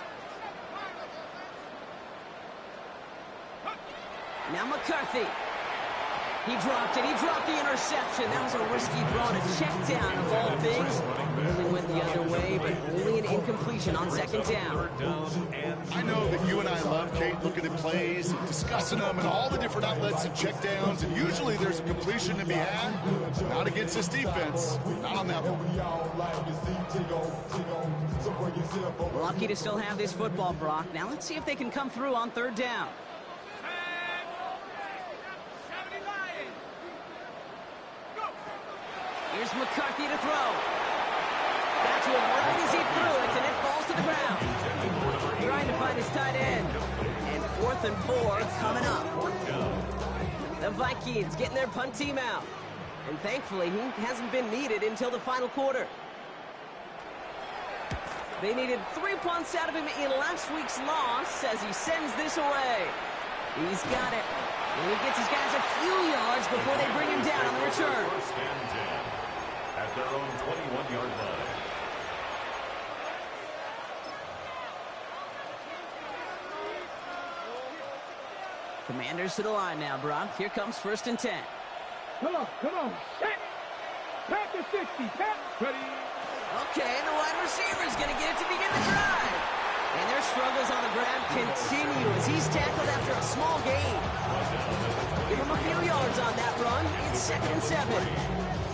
B: Now McCarthy. He dropped it. He dropped the interception. That was a risky throw and a check down of all things. Really went the other way, but only an incompletion on 2nd down.
D: I know that you and I love, Kate, looking at plays and discussing them and all the different outlets and check downs, and usually there's a completion to be had. Not against this defense. Not on that one.
B: Lucky to still have this football, Brock. Now let's see if they can come through on 3rd down. Here's McCarthy to throw. Got to him right as he threw it, and it falls to the ground. Trying to find his tight end. And 4th and 4 coming up. The Vikings getting their punt team out. And thankfully, he hasn't been needed until the final quarter. They needed 3 punts out of him in last week's loss as he sends this away. He's got it. And he gets his guys a few yards before they bring him down on the return.
F: 1st and 10 at their own 21-yard line.
B: Commanders to the line now, Brock. Here comes 1st and 10.
C: Come on. Set. Back to 60. Set. Ready.
B: Okay, and the wide receiver's going to get it to begin the drive. And their struggles on the ground continue as he's tackled after a small gain. Give him a few yards on that run. It's 2nd and 7.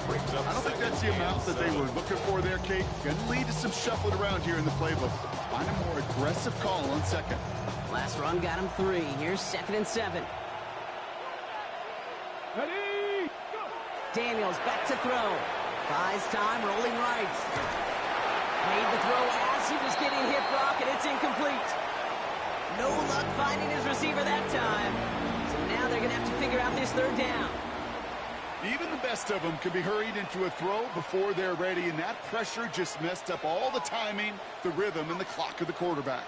D: I don't think that's the amount that they were looking for there, Kate. Going to lead to some shuffling around here in the playbook. Find a more aggressive call on 2nd.
B: Last run got him 3. Here's 2nd and 7.
C: Ready, go!
B: Daniels back to throw. Buys time, rolling right. Made the throw as he was getting hit, Brock, and it's incomplete. No luck finding his receiver that time. So now they're going to have to figure out this 3rd down.
D: Even the best of them can be hurried into a throw before they're ready, and that pressure just messed up all the timing, the rhythm, and the clock of the quarterback.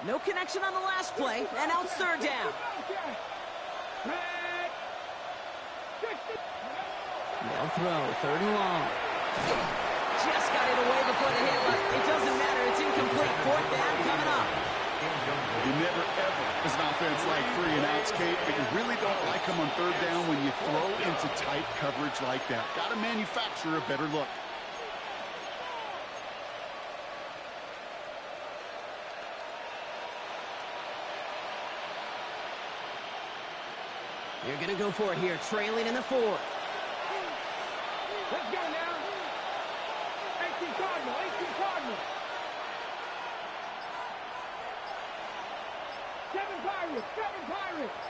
B: No connection on the last play, and now it's 3rd down. They'll throw, 3rd and long. Just got it away before the hit, but it doesn't matter. It's incomplete. 4th down coming up.
D: You never, ever, as an offense, like 3 and outs, Kate, but you really don't like them on 3rd down when you throw into tight coverage like that. Got to manufacture a better look.
B: You're going to go for it here, trailing in the 4th.
C: Let's go now. 18 Cardinal, 18 Cardinal. 7 Pirates, 7 Pirates.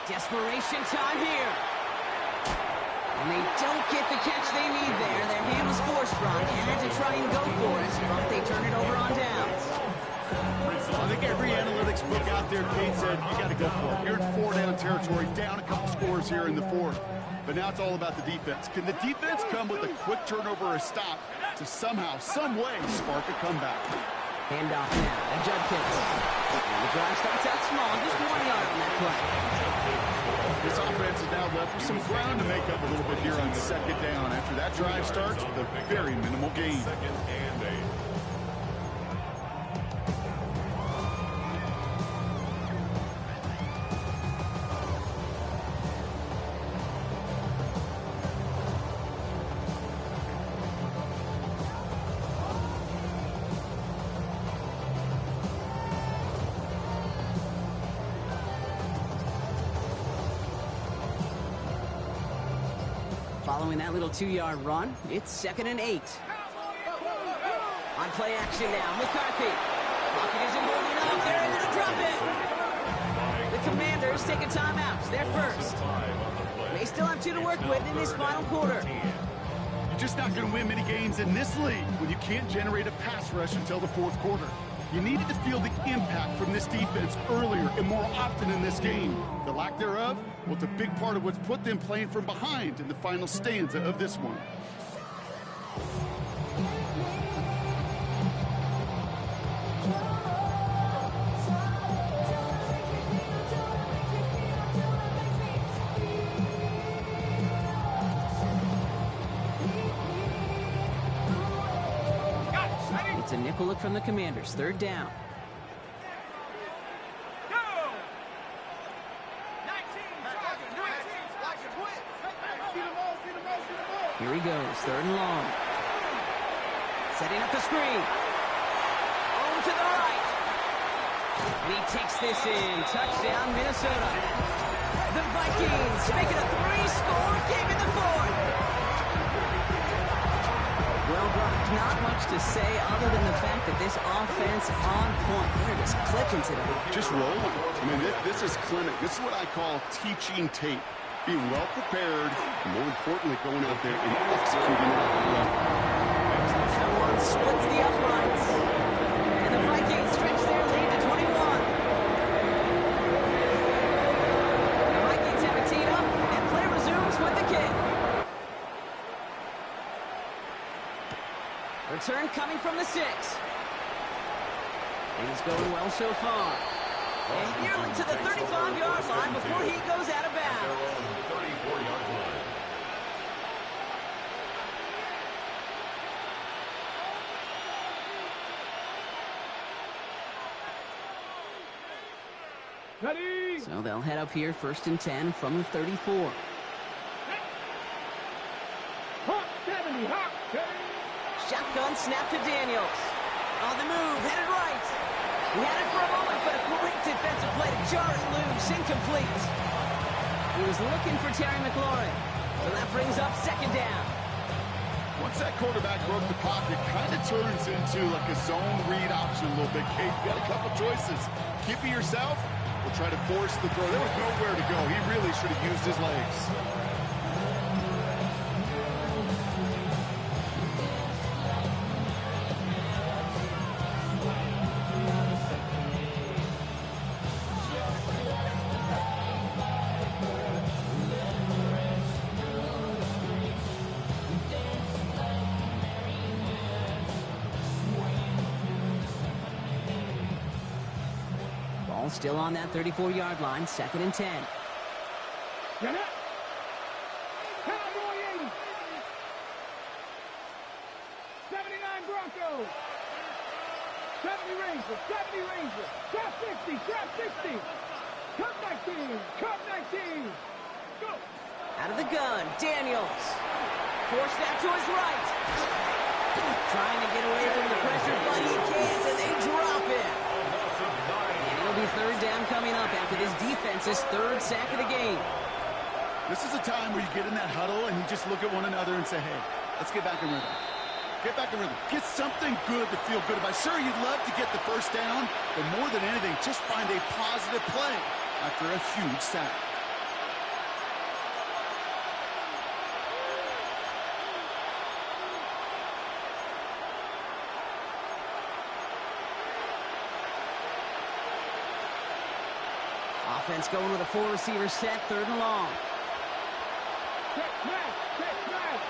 B: Desperation time here. And they don't get the catch they need there. Their hand was forced, Brock. Had to try and go for it, but they turn it over on downs.
D: I think every analytics book out there, Kate, said you got to go for it. You're in 4-down territory, down a couple scores here in the 4th. But now it's all about the defense. Can the defense come with a quick turnover or a stop to somehow, some way, spark a comeback?
B: Handoff now to Judkins. The drive starts out small, just 1 yard on that play.
D: This offense is now left with some ground to make up a little bit here on 2nd down. After that drive starts with a very minimal gain.
F: 2nd and 8.
B: Following that little 2-yard run, it's 2nd and 8. On play action now, McCarthy. Pocket isn't holding up. They're able to drop it. The Commanders take a timeout. They're first. They still have 2 to work with in this final quarter.
D: You're just not going to win many games in this league when you can't generate a pass rush until the 4th quarter. You needed to feel the impact from this defense earlier and more often in this game. The lack thereof, well, it's a big part of what's put them playing from behind in the final stanza of this one.
B: It's a nickel look from the Commanders, 3rd down. Here he goes, 3rd and long. Setting up the screen. Home to the right. And he takes this in. Touchdown, Minnesota. The Vikings make it a 3-score game in the 4th. Well, Brock, not much to say other than the fact that this offense on point. They're just clicking today.
D: Just rolling. I mean, this is clinic. This is what I call teaching tape. Being well prepared, and more importantly, going out there and executing it at the level.
B: Someone splits the uprights. And the Vikings stretch their lead to 21. The Vikings have it teed up, and play resumes with the kick. Return coming from the 6. Things going well so far. And nearly to the 35-yard line before he goes out of bounds.
F: 34-yard line.
C: Ready.
B: So they'll head up here, 1st and 10 from the 34.
C: Hawk 70, Hawk 70.
B: Shotgun snap to Daniels. On the move, headed right. He had it for a moment, but a great defensive play to jar it loose. Incomplete. He was looking for Terry McLaurin. So that brings up second down.
D: Once that quarterback broke the pocket, kind of turns into like a zone read option a little bit. Kate, you got a couple choices. Keep it yourself or try to force the throw. There was nowhere to go. He really should have used his legs.
B: Still on that 34-yard line, 2nd and 10.
C: Get it. Cowboy 80. 79 Broncos. 70 Rangers. 70 Rangers. Trap 60. Trap 60. Cut 19. Cut 19. Go.
B: Out of the gun, Daniels. Force that to his right. Trying to get away from the pressure, but he can't, and they drop it. It'll be 3rd down coming up after this defense's 3rd sack of the game.
D: This is a time where you get in that huddle and you just look at one another and say, hey, let's get back in rhythm. Get back in rhythm. Get something good to feel good about. Sure, you'd love to get the 1st down, but more than anything, just find a positive play after a huge sack.
B: Offense going with a 4-receiver set, 3rd and long.
C: Check smash. Check smash.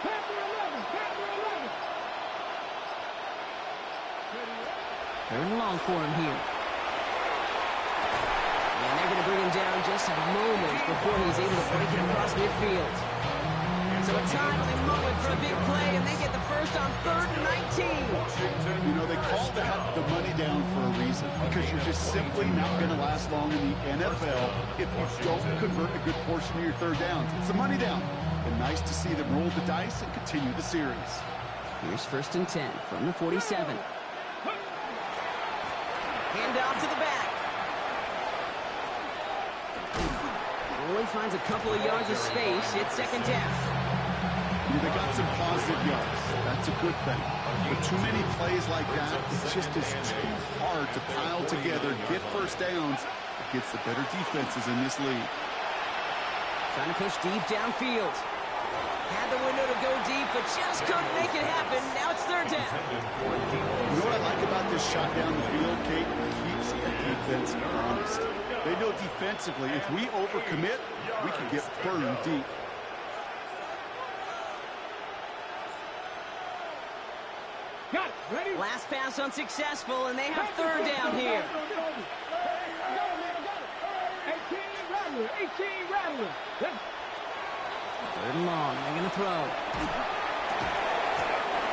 C: Panther 11. Panther 11.
B: 3rd and long for him here. And they're going to bring him down just a moment before he's able to break it across midfield. So a timely moment for a big play, and they get the first on 3rd and 19.
D: You know, they call that the money down for a reason, because you're just simply not going to last long in the NFL if you don't convert a good portion of your 3rd downs. It's the money down. And nice to see them roll the dice and continue the series.
B: Here's 1st and 10 from the 47. Hand off to the back. Only finds a couple of yards of space. It's 2nd down.
D: They got some positive yards. That's a good thing. But too many plays like that, it just is too hard to pile together, get 1st downs against the better defenses in this league.
B: Trying to push deep downfield. Had the window to go deep, but just couldn't make it happen. Now it's 3rd down.
D: You know what I like about this shot down the field, Kate? It keeps the defense honest. They know defensively, if we overcommit, we can get burned deep.
C: Got it. Ready?
B: Last pass unsuccessful, and they have 3rd down here.
C: 18 Rattler. 18 Rattler.
B: 3rd and long. They're going to throw.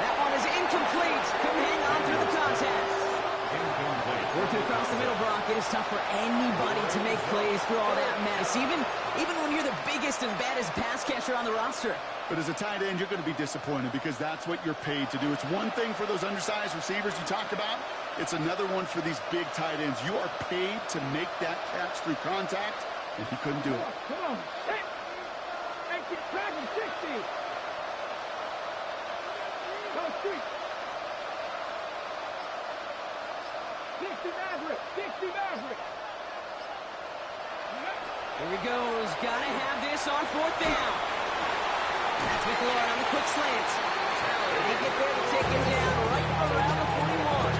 B: That one is incomplete. Couldn't hang on through the contact. Working across the middle, Brock, it is tough for anybody to make plays through all that mess, even when you're the biggest and baddest pass catcher on the roster.
D: But as a tight end, you're going to be disappointed because that's what you're paid to do. It's one thing for those undersized receivers you talk about. It's another one for these big tight ends. You are paid to make that catch through contact, and he couldn't do it.
C: Come on. Hey, keep tracking 60. Go street. 60 Maverick. 60 Maverick.
B: Here he goes. Gotta have this on 4th down. That's McLaurin on the quick slant. They get there to take him down right around the 41.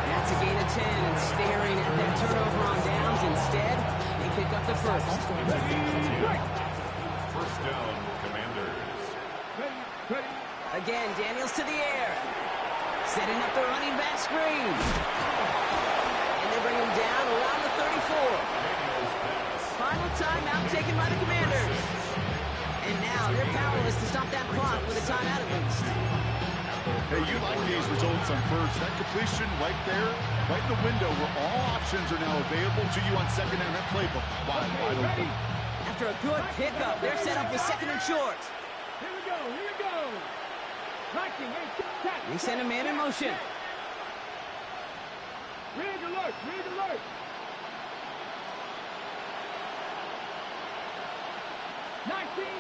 B: That's a gain of 10, and staring at that turnover on downs. Instead, they pick up the 1st.
F: 1st down, Commanders.
B: Again, Daniels to the air. Setting up the running back screen. And they bring him down around the 34. Final timeout taken by the Commanders. And now they're powerless to stop that clock with a timeout at least.
D: Hey, you like these results on first. That completion right there, right in the window where all options are now available to you on second down. That playbook wide open.
B: After a good pickup, they're set up with second and short.
C: Here we go, here we go.
B: They send a man in motion.
C: Rig alert, rig alert.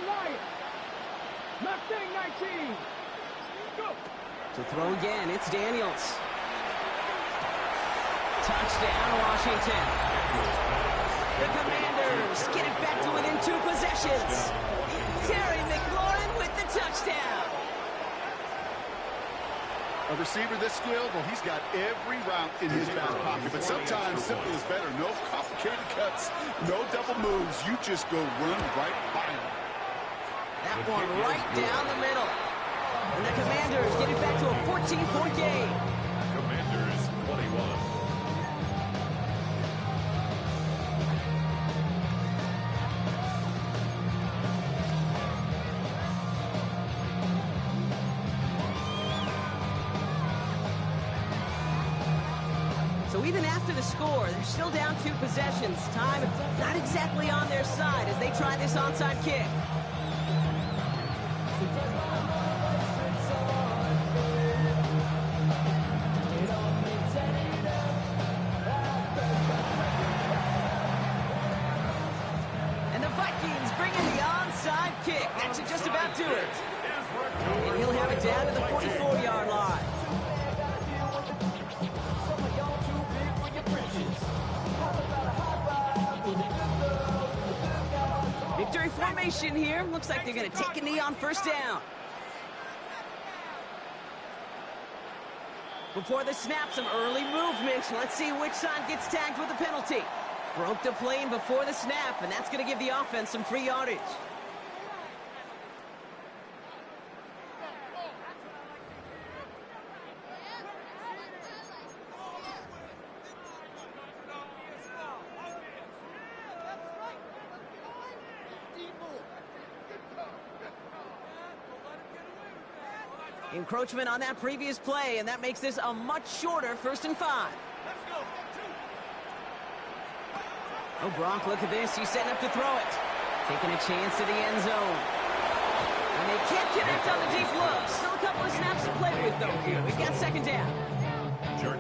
C: Lions. Mustang 19. Go.
B: To throw again, it's Daniels. Touchdown, Washington. The Commanders get it back to within 2 possessions. Terry McLaurin with the touchdown.
D: A receiver this skilled, well, he's got every route in his back pocket, but sometimes simple is better. No complicated cuts, no double moves. You just go run right by him.
B: That one right down the middle. And the Commanders get it back to a 14-point game.
F: Commanders 21.
B: So even after the score, they're still down 2 possessions. Time not exactly on their side as they try this onside kick. And the Vikings bring in the onside kick. That should just about do it. And he'll have it down to the 44-yard line. Victory formation here. Looks like they're going to take a knee on first down. Before the snap, some early movement. Let's see which side gets tagged with a penalty. Broke the plane before the snap, and that's going to give the offense some free yardage. Encroachment on that previous play, and that makes this a much shorter 1st and 5. Oh, Gronk, look at this. He's setting up to throw it. Taking a chance to the end zone. And they can't connect on the deep look. Still a couple of snaps to play with, though, here. We've got second down.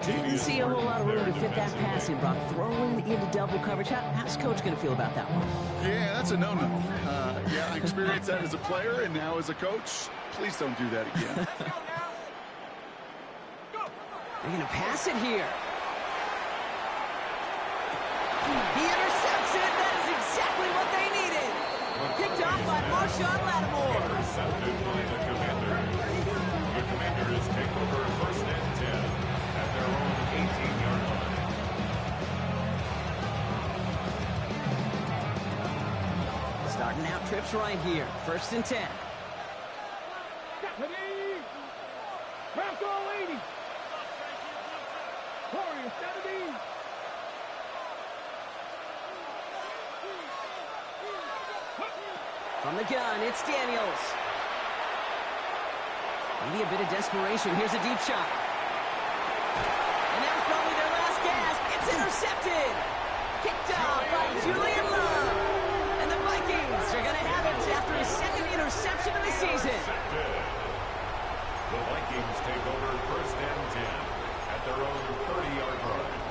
B: Didn't see a whole lot of room to fit that pass in, Brock. Throwing into double coverage. How's Coach going to feel about that one?
D: Yeah, that's a no-no. Yeah, I experienced that as a player and now as a coach. Please don't do that again.
B: They're going to pass it here. He intercepts it. That is exactly what they needed. Picked off by Marshawn Lattimore.
F: Intercepted by the Commanders. The Commanders take over 1st and 10 at their own 18-yard line.
B: Starting out trips right here. 1st and 10.
C: Bronco 80. Warrior 70.
B: From the gun, it's Daniels. Maybe a bit of desperation. Here's a deep shot. And that was probably their last gasp. It's intercepted. Kicked off by Julian Love. And the Vikings are going to have it after his 2nd interception of the season.
F: The Vikings take over 1st and 10 at their own 30-yard line.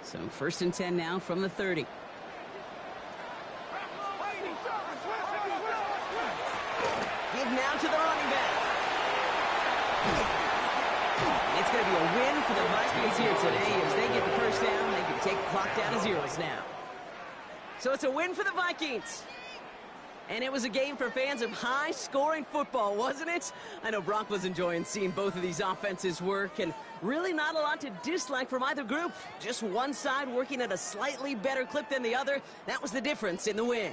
B: So 1st and 10 now from the 30. Give now to the running back. And it's going to be a win for the Vikings here today as they get the 1st down. They can take the clock down to 0s now. So it's a win for the Vikings. And it was a game for fans of high-scoring football, wasn't it? I know Brock was enjoying seeing both of these offenses work, and really not a lot to dislike from either group. Just one side working at a slightly better clip than the other. That was the difference in the win.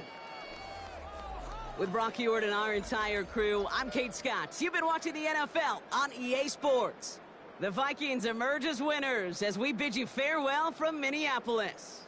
B: With Brock Heward and our entire crew, I'm Kate Scott. You've been watching the NFL on EA Sports. The Vikings emerge as winners as we bid you farewell from Minneapolis.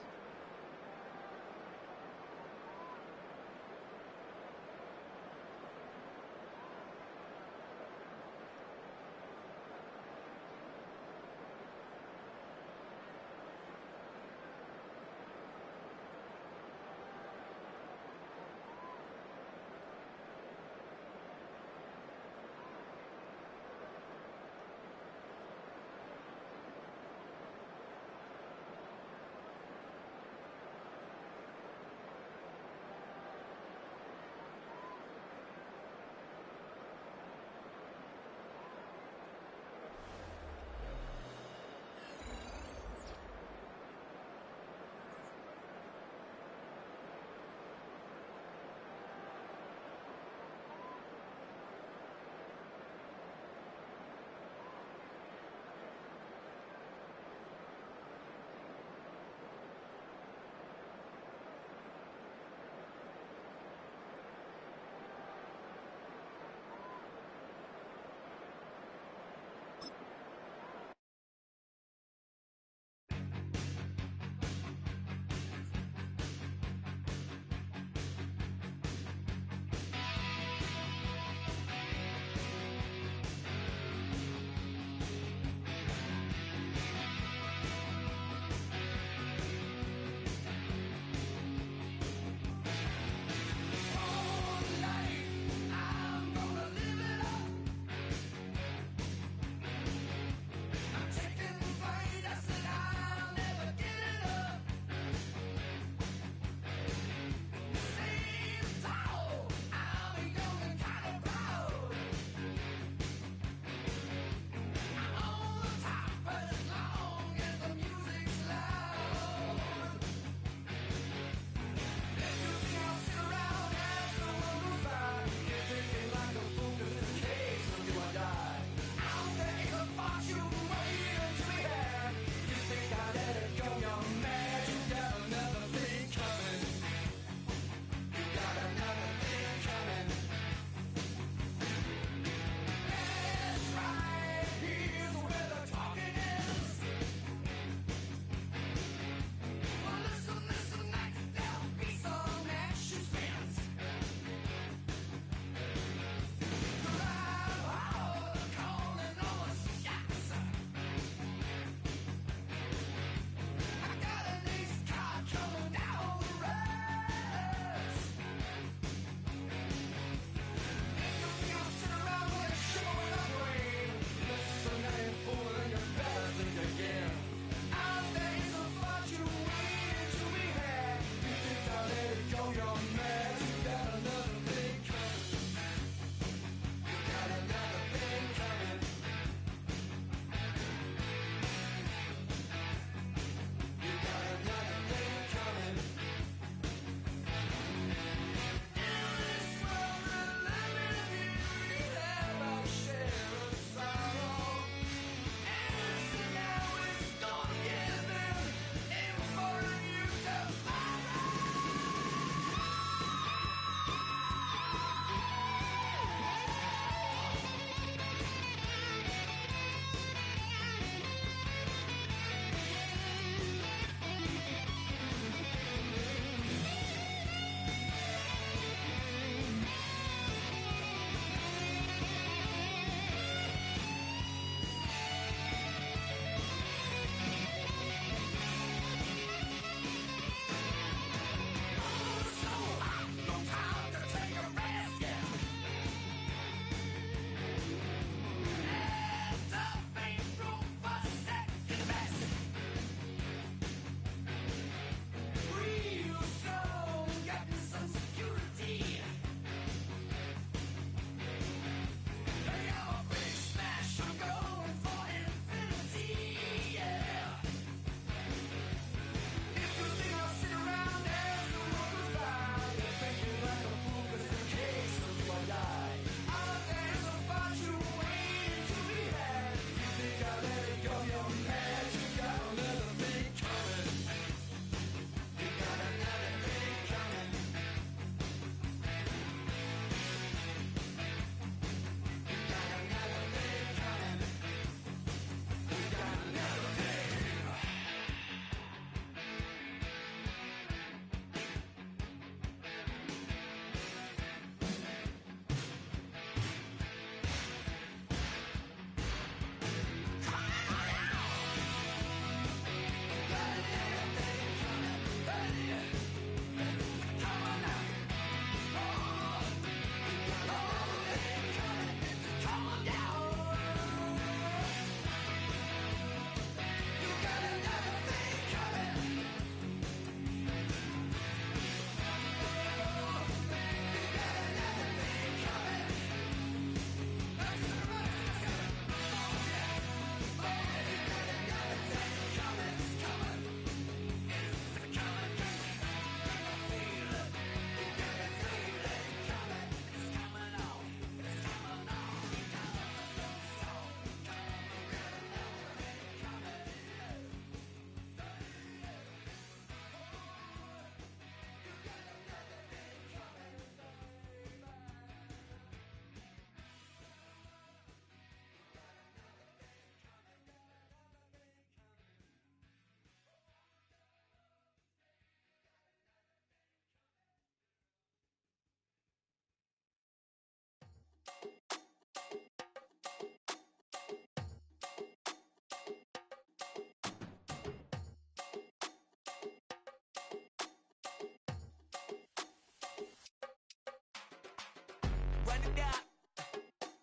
I: run it up.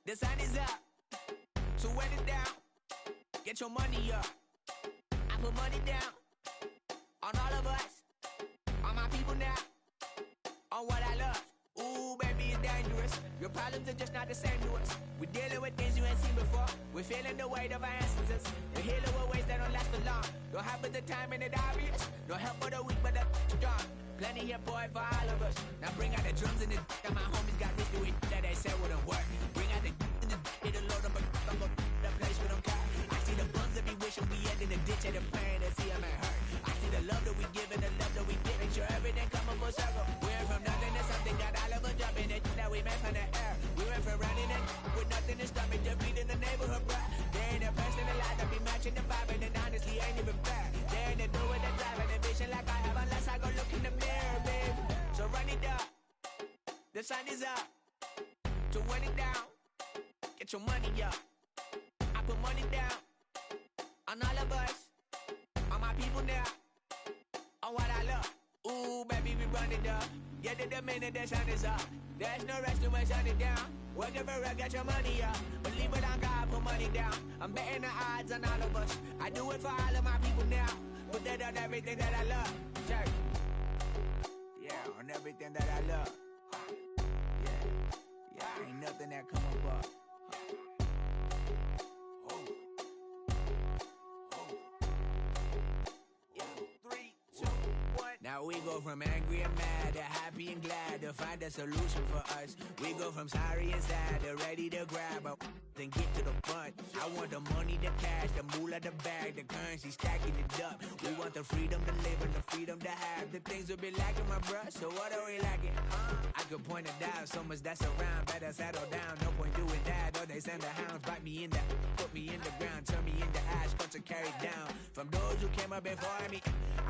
I: The sun is up. So run it down. Get your money up. I put money down on all of us, on my people now, on what I love. Ooh, baby, it's dangerous. Your problems are just not the same to us. We're dealing with things you ain't seen before. We're feeling the weight of our ancestors. We're healing with ways that don't last for long. Don't have but the time and the obvious. No help for the weak, but the strong. Plenty here for it for all of us. Now bring out the drums and the and my homies got this doing that they said wouldn't work. Bring out the and the hit a load up a the place with them car. I see the bums that be wishing we end in the ditch and the pain that see them ain't hurt. I see the love that we give and the love that we get. Make sure everything come up full circle. We're from nothing to something, got all of us jumping it that we made from the air. We went from running and with nothing to stop it, just beating the neighborhood, bruh. There ain't a person alive that be matching the vibe, and honestly ain't even fair. There ain't a do with the drive and the vision like I have unless I go look in the mirror, babe. So run it up, the sun is up. So run it down, get your money up. I put money down on all of us, on my people now, on what I love. Ooh, baby, we run it up. Yeah, the minute the sun is up. There's no rest to shut it down. Working for real, get your money up. Believe it on God, put money down. I'm betting the odds on all of us. I do it for all of my people now. Put that on everything that I love. Church. Yeah, on everything that I love. Yeah, ain't nothing that come up. Now we go from angry and mad to happy and glad to find a solution for us. We go from sorry and sad to ready to grab up then get to the front. I want the money, the cash, the moolah, the bag, the currency, stacking it up. We want the freedom to live and the freedom to have. The things will be lacking, my bruh, so what are we lacking? I could point it out, so much that's around. Better settle down, no point doing that. Or they send the hounds, bite me in the, put me in the ground, turn me into ash, cut to carry down. From those who came up before me,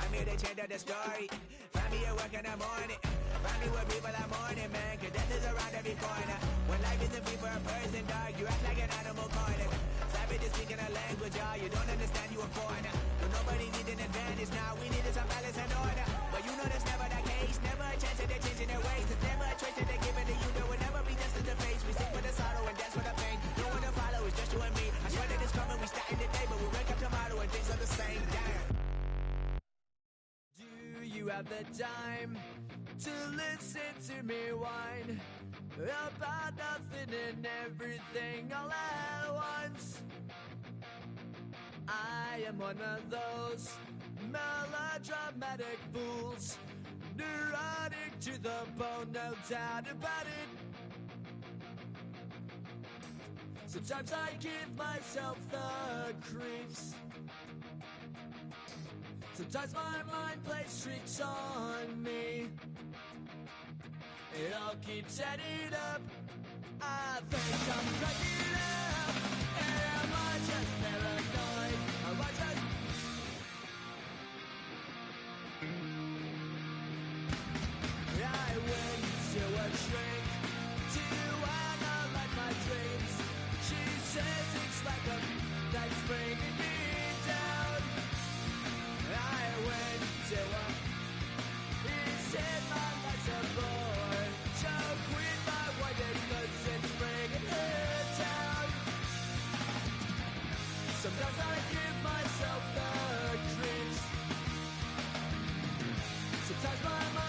I: I'm here to change up the story. Find me at work in the morning, find me where people are mourning, man, cause death is around every corner. When life isn't free for a person, dog, you act like an animal corner. Savage is speaking a language, y'all, you don't understand, you a foreigner. But nobody needs an advantage now, we needed some balance and order. But you know that's never the case, never a chance that they're changing their ways. It's never a choice that they're giving to you, there will never be just in the face. We sing for the sorrow and dance for the pain. No one to follow, it's just you and me. I swear that it's coming, we starting the day, but we wake up tomorrow and things are the same. Damn.
A: Do you have the time to listen to me whine about nothing and everything all at once? I am one of those melodramatic fools, neurotic to the bone, no doubt about it. Sometimes I give myself the creeps. Sometimes my mind plays tricks on me. It all keeps adding up. I think I'm cracking up. Am I just paranoid? Am I just... I went to a shrink to analyze my dreams. She says it's like a that's bringing me down. I went to a... He said my life's a bore. Joke with my wife because it's bringing her down. Sometimes I give myself the creeps. Sometimes my